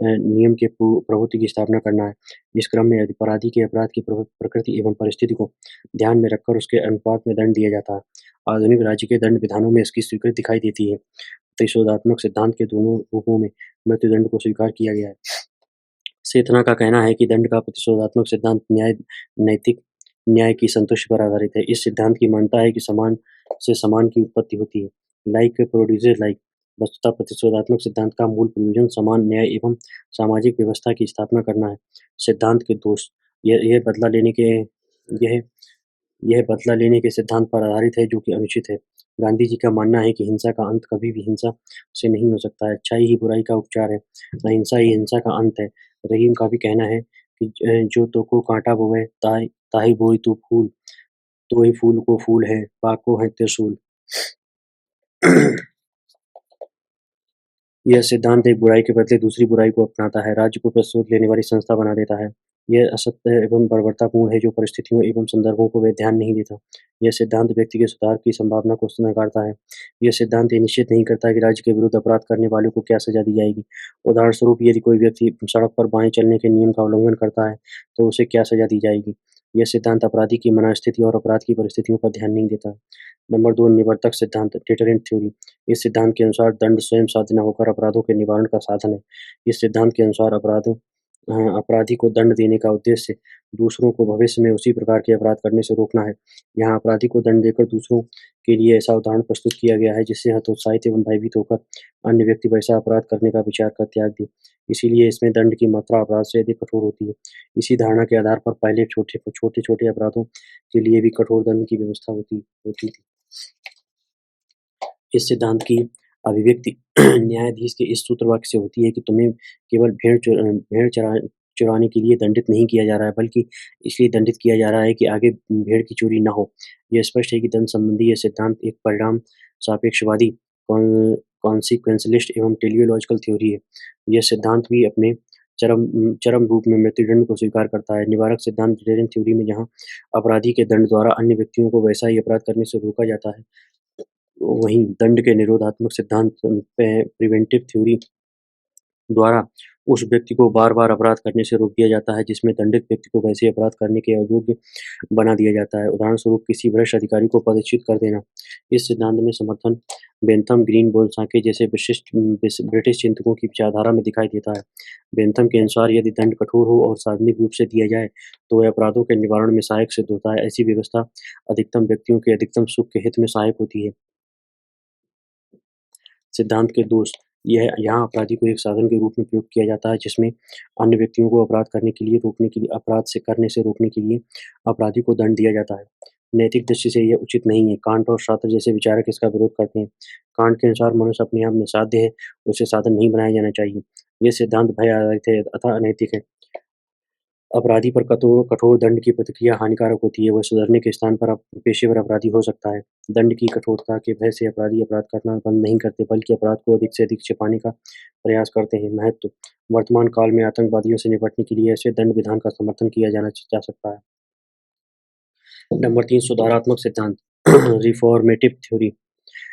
नियम के प्रभुत्व की स्थापना करना है। इस क्रम में अपराधी के अपराध की प्रकृति एवं परिस्थिति को ध्यान में रखकर उसके अनुपात में दंड दिया जाता है। आधुनिक राज्य के दंड विधानों में इसकी स्वीकृति दिखाई देती है। प्रतिशोधात्मक सिद्धांत के दोनों रूपों में मृत्युदंड को स्वीकार किया गया है। सेथना का कहना है कि दंड का प्रतिशोधात्मक सिद्धांत नैतिक न्याय की संतुष्टि पर आधारित है। इस सिद्धांत की मान्यता है कि समान से समान की उत्पत्ति होती है। Like produces like. वस्तुतः प्रतिशोधात्मक सिद्धांत का मूल प्रयोजन समान न्याय एवं सामाजिक व्यवस्था की स्थापना करना है। सिद्धांत के दोष यह बदला लेने के सिद्धांत पर आधारित है, जो कि अनुचित है। गांधी जी का मानना है कि हिंसा का अंत कभी भी हिंसा से नहीं हो सकता है। अच्छाई ही बुराई का उपचार है, अहिंसा ही हिंसा का अंत है। रहीम का भी कहना है कि जो तो को कांटा बोए ताहि बोई तू फूल, तो ही फूल को फूल है, पाको है त्रिशूल। यह सिद्धांत एक बुराई के बदले दूसरी बुराई को अपनाता है, राज्य को प्रतिशोध लेने वाली संस्था बना देता है। यह असत्य एवं बर्बरतापूर्ण है, जो परिस्थितियों एवं संदर्भों को वह ध्यान नहीं देता। यह सिद्धांत व्यक्ति के सुधार की संभावना को नकारता है। यह सिद्धांत ये निश्चित नहीं करता कि राज्य के विरुद्ध अपराध करने वालों को क्या सजा दी जाएगी। उदाहरण स्वरूप, यदि कोई व्यक्ति सड़क पर बाएं चलने के नियम का उल्लंघन करता है, तो उसे क्या सजा दी जाएगी। यह सिद्धांत अपराधी की मनःस्थिति और अपराध की परिस्थितियों पर ध्यान नहीं देता। नंबर 2, निवर्तक सिद्धांत, डिटरेंट थ्योरी। इस सिद्धांत के अनुसार दंड स्वयं साध्य न होकर अपराधों के निवारण का साधन है। इस सिद्धांत के अनुसार अपराधी को दंड देने का उद्देश्य दूसरों को भविष्य में उसी प्रकार के अपराध करने से रोकना है। यहाँ अपराधी को दंड देकर दूसरों के लिए ऐसा उदाहरण प्रस्तुत किया गया है, जिससे हतोत्साहित एवं भयभीत होकर अन्य व्यक्ति वैसा अपराध करने का विचार कर त्याग दे। इसीलिए इसमें दंड की मात्रा अपराध से अधिक कठोर होती है। इसी धारणा के आधार पर पहले छोटे-छोटे अपराधों के लिए भी कठोर दंड की व्यवस्था होती थी। इस सिद्धांत की अभिव्यक्ति न्यायाधीश के इस सूत्रवाक्य से होती है कि तुम्हें केवल भेड़ चुराने के लिए दंडित नहीं किया जा रहा है, बल्कि इसलिए दंडित किया जा रहा है कि आगे भेड़ की चोरी न हो। यह स्पष्ट है कि दंड संबंधी यह सिद्धांत एक परिणाम सापेक्षवादी कॉन्सिक्वेंशलिस्ट एवं टेलियोलॉजिकल थ्योरी है। यह सिद्धांत भी अपने चरम रूप में मृत्युदंड को स्वीकार करता है। निवारक सिद्धांत डिटरेंट थ्योरी में जहाँ अपराधी के दंड द्वारा अन्य व्यक्तियों को वैसा ही अपराध करने से रोका जाता है, वहीं दंड के निरोधात्मक सिद्धांत प्रिवेंटिव थ्योरी द्वारा उस व्यक्ति को बार-बार अपराध करने से रोक दिया जाता है, जिसमें दंडित व्यक्ति को वैसे अपराध करने के अयोग्य बना दिया जाता है। उदाहरण स्वरूप, किसी भ्रष्ट अधिकारी को पदच्युत कर देना। इस सिद्धांत में समर्थन बेंथम, ग्रीन, बोल्साके जैसे ब्रिटिश चिंतकों की विचारधारा में दिखाई देता है। बेंथम के अनुसार यदि दंड कठोर हो और सार्वजनिक रूप से दिया जाए, तो वह अपराधों के निवारण में सहायक सिद्ध होता है। ऐसी व्यवस्था अधिकतम व्यक्तियों के अधिकतम सुख के हित में सहायक होती है। सिद्धांत के दोष यह यहाँ अपराधी को एक साधन के रूप में प्रयोग किया जाता है, जिसमें अन्य व्यक्तियों को अपराध करने के लिए अपराध से करने से रोकने के लिए अपराधी को दंड दिया जाता है। नैतिक दृष्टि से यह उचित नहीं है। कांट और सार्त्र जैसे विचारक इसका विरोध करते हैं। कांट के अनुसार मनुष्य अपने आप में साध्य है, उसे साधन नहीं बनाया जाना चाहिए। यह सिद्धांत भय आधारित है अथवा अनैतिक है। अपराधी पर कठोर दंड की प्रतिक्रिया हानिकारक होती है। वह सुधरने के स्थान पर पेशेवर अपराधी हो सकता है। दंड की कठोरता के भय से अपराधी अपराध करना बंद नहीं करते, बल्कि अपराध को अधिक से अधिक छिपाने का प्रयास करते हैं। महत्व: वर्तमान काल में आतंकवादियों से निपटने के लिए ऐसे दंड विधान का समर्थन किया जा सकता है। नंबर 3, सुधारात्मक सिद्धांत रिफॉर्मेटिव थ्योरी।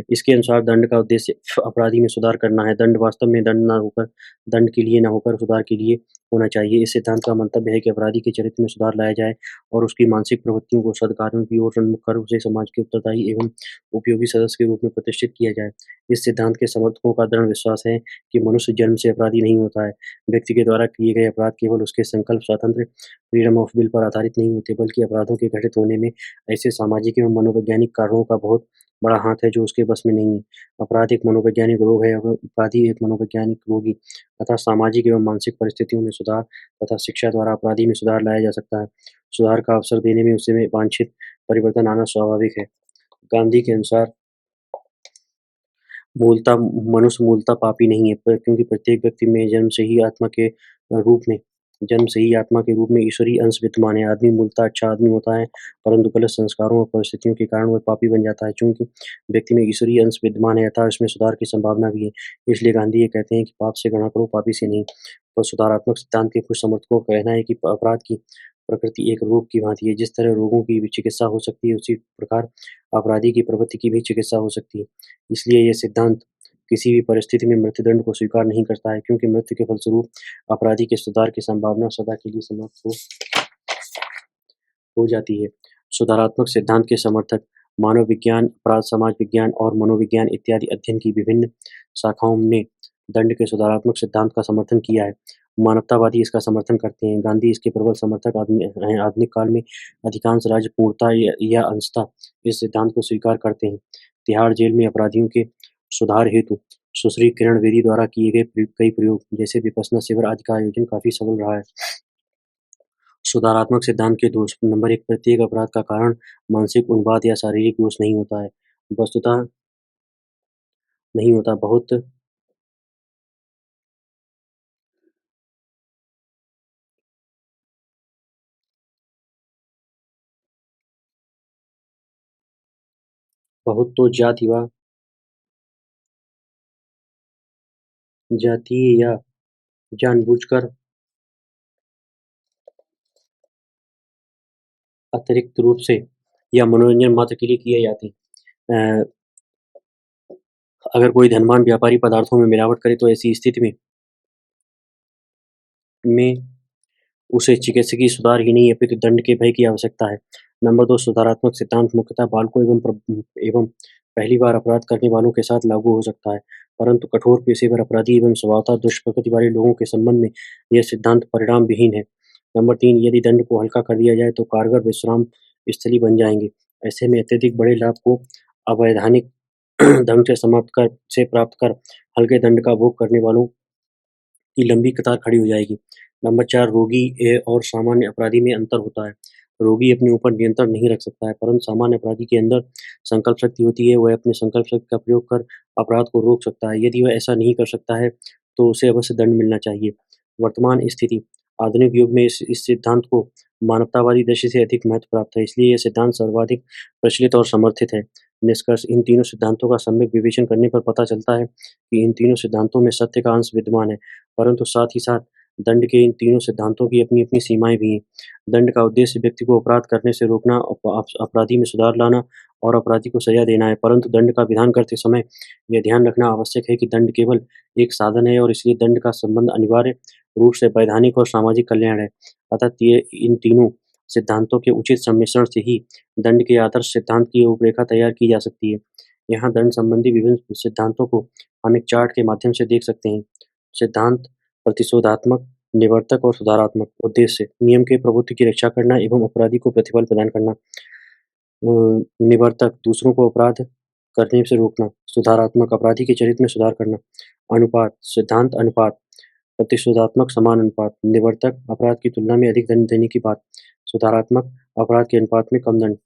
इसके अनुसार दंड का उद्देश्य अपराधी में सुधार करना है। दंड वास्तव में दंड के लिए न होकर सुधार के लिए होना चाहिए। इस सिद्धांत का मंतव्य है कि अपराधी के चरित्र में सुधार लाया जाए और उसकी मानसिक प्रवृत्तियों को सद्कार्यों की ओर उन्मुख कर उसे समाज के उत्तरदायी एवं उपयोगी सदस्य के रूप में प्रतिष्ठित किया जाए। इस सिद्धांत के समर्थकों का दृढ़ विश्वास है कि मनुष्य जन्म से अपराधी नहीं होता है। व्यक्ति के द्वारा किए गए अपराध केवल उसके संकल्प स्वातंत्र्य फ्रीडम ऑफ विल पर आधारित नहीं होते, बल्कि अपराधों के घटित होने में ऐसे सामाजिक एवं मनोवैज्ञानिक कारणों का बहुत बड़ा हाथ है जो उसके बस में नहीं है। अपराध एक मनोवैज्ञानिक रोग है, अपराधी एक मनोवैज्ञानिक रोगी तथा सामाजिक एवं मानसिक परिस्थितियों में सुधार तथा शिक्षा द्वारा अपराधी में सुधार लाया जा सकता है। सुधार का अवसर देने में उसमें वांछित परिवर्तन आना स्वाभाविक है। गांधी के अनुसार मूलतः मनुष्य मूलतः पापी नहीं है, क्योंकि प्रत्येक व्यक्ति में जन्म से ही आत्मा के रूप में ईश्वरीय अंश विद्यमान है। आदमी मूलतः अच्छा आदमी होता है, परंतु गलत संस्कारों और परिस्थितियों के कारण वह पापी बन जाता है। चूंकि व्यक्ति में ईश्वरीय अंश विद्यमान है, अतः इसमें सुधार की संभावना भी है। इसलिए गांधी ये कहते हैं कि पाप से घृणा करो, पापी से नहीं। तो सुधारात्मक सिद्धांत के कुछ समर्थकों का कहना है कि अपराध की प्रकृति एक रोग की भांति है। जिस तरह रोगों की भी चिकित्सा हो सकती है, उसी प्रकार अपराधी की प्रवृत्ति की भी चिकित्सा हो सकती है। इसलिए यह सिद्धांत किसी भी परिस्थिति में मृत्युदंड को स्वीकार नहीं करता है, क्योंकि मृत्यु के फलस्वरूप अपराधी के सुधार की संभावना सदा के लिए समाप्त हो जाती है। सुधारात्मक सिद्धांत के समर्थक मानव विज्ञान, अपराध समाज विज्ञान और मनोविज्ञान इत्यादि अध्ययन की विभिन्न शाखाओं ने दंड के सुधारात्मक सिद्धांत का समर्थन किया है। मानवतावादी इसका समर्थन करते हैं। गांधी इसके प्रबल समर्थक हैं। आधुनिक काल में अधिकांश राज्य पूर्णतः या अंशतः इस सिद्धांत को स्वीकार करते हैं। तिहाड़ जेल में अपराधियों के सुधार हेतु सुश्री किरण बेदी द्वारा किए गए कई प्रयोग, जैसे विपश्यना शिविर आदि का आयोजन काफी सफल रहा है। सुधारात्मक सिद्धांत के दोष नंबर 1, प्रत्येक अपराध का कारण मानसिक उन्माद या शारीरिक दोष नहीं होता है। वस्तुतः नहीं होता। बहुत तो जातीय या जानबूझकर अतिरिक्त रूप से या मनोरंजन मात्र के लिए किए जाते हैं। अगर कोई धनवान व्यापारी पदार्थों में मिलावट करे तो ऐसी स्थिति में उसे चिकित्सकीय सुधार ही नहीं अपितु दंड के भय की आवश्यकता है। नंबर 2, सुधारात्मक सिद्धांत मुख्यतः बालकों एवं पहली बार अपराध करने वालों के साथ लागू हो सकता है, परंतु कठोर पेशेवर अपराधी एवं स्वभावतः दुष्ट प्रकृति वाले लोगों के संबंध में यह सिद्धांत परिणाम विहीन है। नंबर 3, यदि दंड को हल्का कर दिया जाए तो कारगर विश्राम स्थली बन जाएंगे। ऐसे में अत्यधिक बड़े लाभ को अवैधानिक ढंग से प्राप्त कर हल्के दंड का भोग करने वालों की लंबी कतार खड़ी हो जाएगी। नंबर 4, रोगी और सामान्य अपराधी में अंतर होता है। रोगी अपने ऊपर नियंत्रण नहीं रख सकता है, परंतु सामान्य अपराधी के अंदर संकल्प शक्ति होती है। वह अपने संकल्प शक्ति का प्रयोग कर अपराध को रोक सकता है। यदि वह ऐसा नहीं कर सकता है तो उसे अवश्य दंड मिलना चाहिए। वर्तमान स्थिति आधुनिक युग में इस सिद्धांत को मानवतावादी दृष्टि से अधिक महत्व प्राप्त है, इसलिए यह सिद्धांत सर्वाधिक प्रचलित और समर्थित है। निष्कर्ष, इन तीनों सिद्धांतों का सम्यक विवेचन करने पर पता चलता है कि इन तीनों सिद्धांतों में सत्य का अंश विद्यमान है, परंतु साथ ही साथ दंड के इन तीनों सिद्धांतों की अपनी-अपनी सीमाएँ भी हैं। दंड का उद्देश्य व्यक्ति को अपराध करने से रोकना, अपराधी में सुधार लाना और अपराधी को सजा देना है, परंतु दंड का विधान करते समय यह ध्यान रखना आवश्यक है कि दंड केवल एक साधन है और इसलिए दंड का संबंध अनिवार्य रूप से वैधानिक और सामाजिक कल्याण है। अतः ये इन तीनों सिद्धांतों के उचित सम्मिश्रण से ही दंड के आदर्श सिद्धांत की रूपरेखा तैयार की जा सकती है। यहाँ दंड संबंधी विभिन्न सिद्धांतों को हम एक चार्ट के माध्यम से देख सकते हैं। सिद्धांत प्रतिशोधात्मक, निवर्तक और सुधारात्मक। उद्देश्य नियम के प्रभुत्व की रक्षा करना एवं अपराधी को प्रतिफल प्रदान करना। निवर्तक दूसरों को अपराध करने से रोकना। सुधारात्मक अपराधी के चरित्र में सुधार करना। अनुपात सिद्धांत अनुपात, प्रतिशोधात्मक समान अनुपात। निवर्तक अपराध की तुलना में अधिक दंड देने की बात। सुधारात्मक अपराध के अनुपात में कम दंड।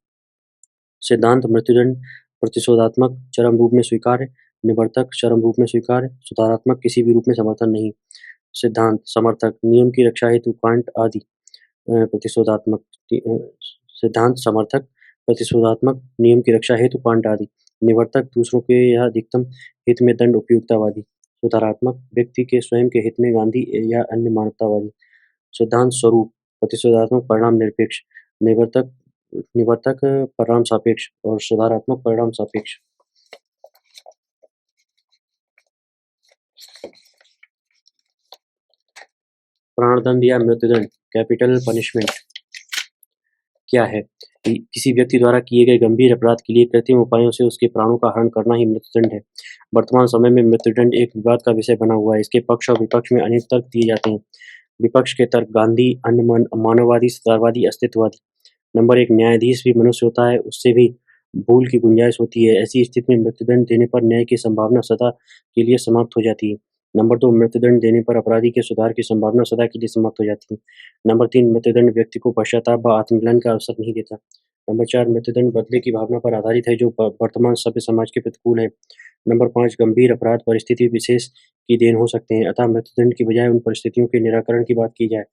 सिद्धांत मृत्युदंड प्रतिशोधात्मक चरम रूप में स्वीकार्य, निवर्तक चरम रूप में स्वीकार्य, सुधारात्मक किसी भी रूप में समर्थन नहीं। सिद्धांत समर्थक नियम की रक्षा हेतु कांट आदि। प्रतिशोधात्मक सिद्धांत समर्थक प्रतिशोधात्मक नियम की रक्षा हेतु कांट आदि। निवर्तक दूसरों के या अधिकतम हित में दंड उपयुक्तवादी। सुधारात्मक व्यक्ति के स्वयं के हित में गांधी या अन्य मानवतावादी। सिद्धांत स्वरूप प्रतिशोधात्मक परिणाम निरपेक्ष, निवर्तक निवर्तक परिणाम सापेक्ष और सुधारात्मक परिणाम सापेक्ष। प्राणदंड या मृत्युदंड कैपिटल पनिशमेंट क्या है? किसी व्यक्ति द्वारा किए गए गंभीर अपराध के लिए कृत्रिम उपायों से उसके प्राणों का हरण करना ही मृत्युदंड है। वर्तमान समय में मृत्युदंड एक विवाद का विषय बना हुआ है। इसके पक्ष और विपक्ष में अनेक तर्क दिए जाते हैं। विपक्ष के तर्क: गांधी, अन्य मानववादी, सुधारवादी, अस्तित्ववादी। नंबर 1, न्यायाधीश भी मनुष्य होता है, उससे भी भूल की गुंजाइश होती है। ऐसी स्थिति में मृत्युदंड देने पर न्याय की संभावना सदा के लिए समाप्त हो जाती है। नंबर 2, मृत्युदंड देने पर अपराधी के सुधार की संभावना सदा के लिए समाप्त हो जाती है। नंबर 3, मृत्युदंड व्यक्ति को पश्चाताप व आत्मग्लानि का अवसर नहीं देता। नंबर 4, मृत्युदंड बदले की भावना पर आधारित है, जो वर्तमान सभ्य समाज के प्रतिकूल है। नंबर 5, गंभीर अपराध परिस्थिति विशेष की देन हो सकते हैं, अतः मृत्युदंड की बजाय उन परिस्थितियों के निराकरण की बात की जाए।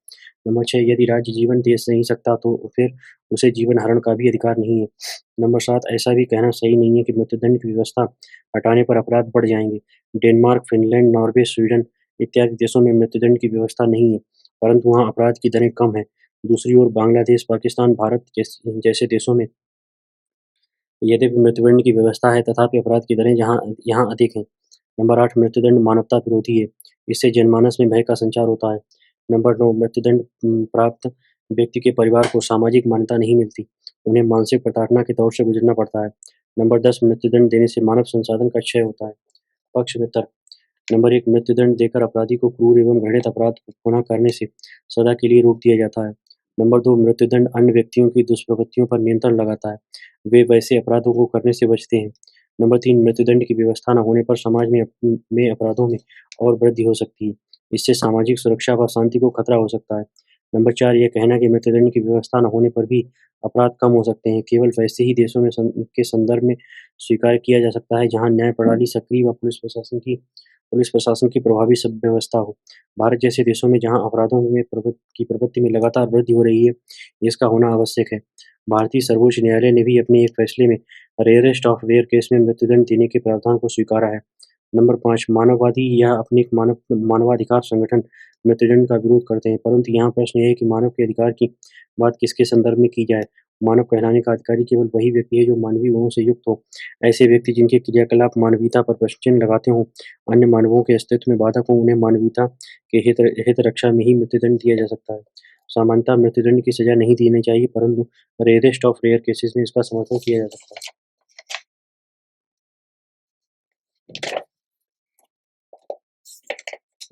नंबर 6, यदि राज्य जीवन दे नहीं सकता तो फिर उसे जीवन हरण का भी अधिकार नहीं है। नंबर 7, ऐसा भी कहना सही नहीं है कि मृत्युदंड की व्यवस्था हटाने पर अपराध बढ़ जाएंगे। डेनमार्क, फिनलैंड, नॉर्वे, स्वीडन इत्यादि देशों में मृत्युदंड की व्यवस्था नहीं है, परंतु वहाँ अपराध की दरें कम हैं। दूसरी ओर बांग्लादेश, पाकिस्तान, भारत जैसे देशों में यद्यपि मृत्युदंड की व्यवस्था है, तथापि अपराध की दरें यहाँ अधिक हैं। नंबर 8, मृत्युदंड मानवता विरोधी है। इससे जनमानस में भय का संचार होता है। नंबर 9, मृत्युदंड प्राप्त व्यक्ति के परिवार को सामाजिक मान्यता नहीं मिलती। उन्हें मानसिक प्रताड़ना के दौर से गुजरना पड़ता है। नंबर 10, मृत्युदंड देने से मानव संसाधन का क्षय होता है। पक्ष में तर्क: नंबर 1, मृत्युदंड देकर अपराधी को क्रूर एवं घृणित अपराध को पुनः करने से सदा के लिए रोक दिया जाता है। नंबर 2, मृत्युदंड अन्य व्यक्तियों की दुष्प्रवृत्तियों पर नियंत्रण लगाता है। वे वैसे अपराधों को करने से बचते हैं। नंबर 3, मृत्युदंड की व्यवस्था न होने पर समाज में अपराधों में और वृद्धि हो सकती है। इससे सामाजिक सुरक्षा व शांति को खतरा हो सकता है। नंबर 4, यह कहना कि मृत्युदंड की व्यवस्था न होने पर भी अपराध कम हो सकते हैं, केवल वैसे ही देशों में के संदर्भ में स्वीकार किया जा सकता है जहां न्याय प्रणाली सक्रिय व पुलिस प्रशासन की प्रभावी सब व्यवस्था हो। भारत जैसे देशों में जहां अपराधों में प्रवृत्ति में लगातार वृद्धि हो रही है, इसका होना आवश्यक है। भारतीय सर्वोच्च न्यायालय ने भी अपने एक फैसले में रेयरेस्ट ऑफ रेयर केस में मृत्युदंड देने के प्रावधान को स्वीकारा है। नंबर 5, मानववादी या अपने मानवाधिकार संगठन मृत्युदंड का विरोध करते हैं, परंतु यहाँ प्रश्न यह है कि मानव के अधिकार की बात किसके संदर्भ में की जाए। मानव कहलाने का अधिकारी केवल वही व्यक्ति है जो मानवीय गुणों से युक्त हो। ऐसे व्यक्ति जिनके क्रियाकलाप मानवीयता पर प्रश्न चिन्ह लगाते हों, अन्य मानवों के अस्तित्व में बाधक हों, उन्हें मानवीयता के हित रक्षा में ही मृत्युदंड दिया जा सकता है। सामान्यतः मृत्युदंड की सजा नहीं देनी चाहिए, परंतु रेयरेस्ट ऑफ रेयर केसेस में इसका समर्थन किया जा सकता है।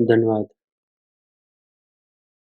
धन्यवाद।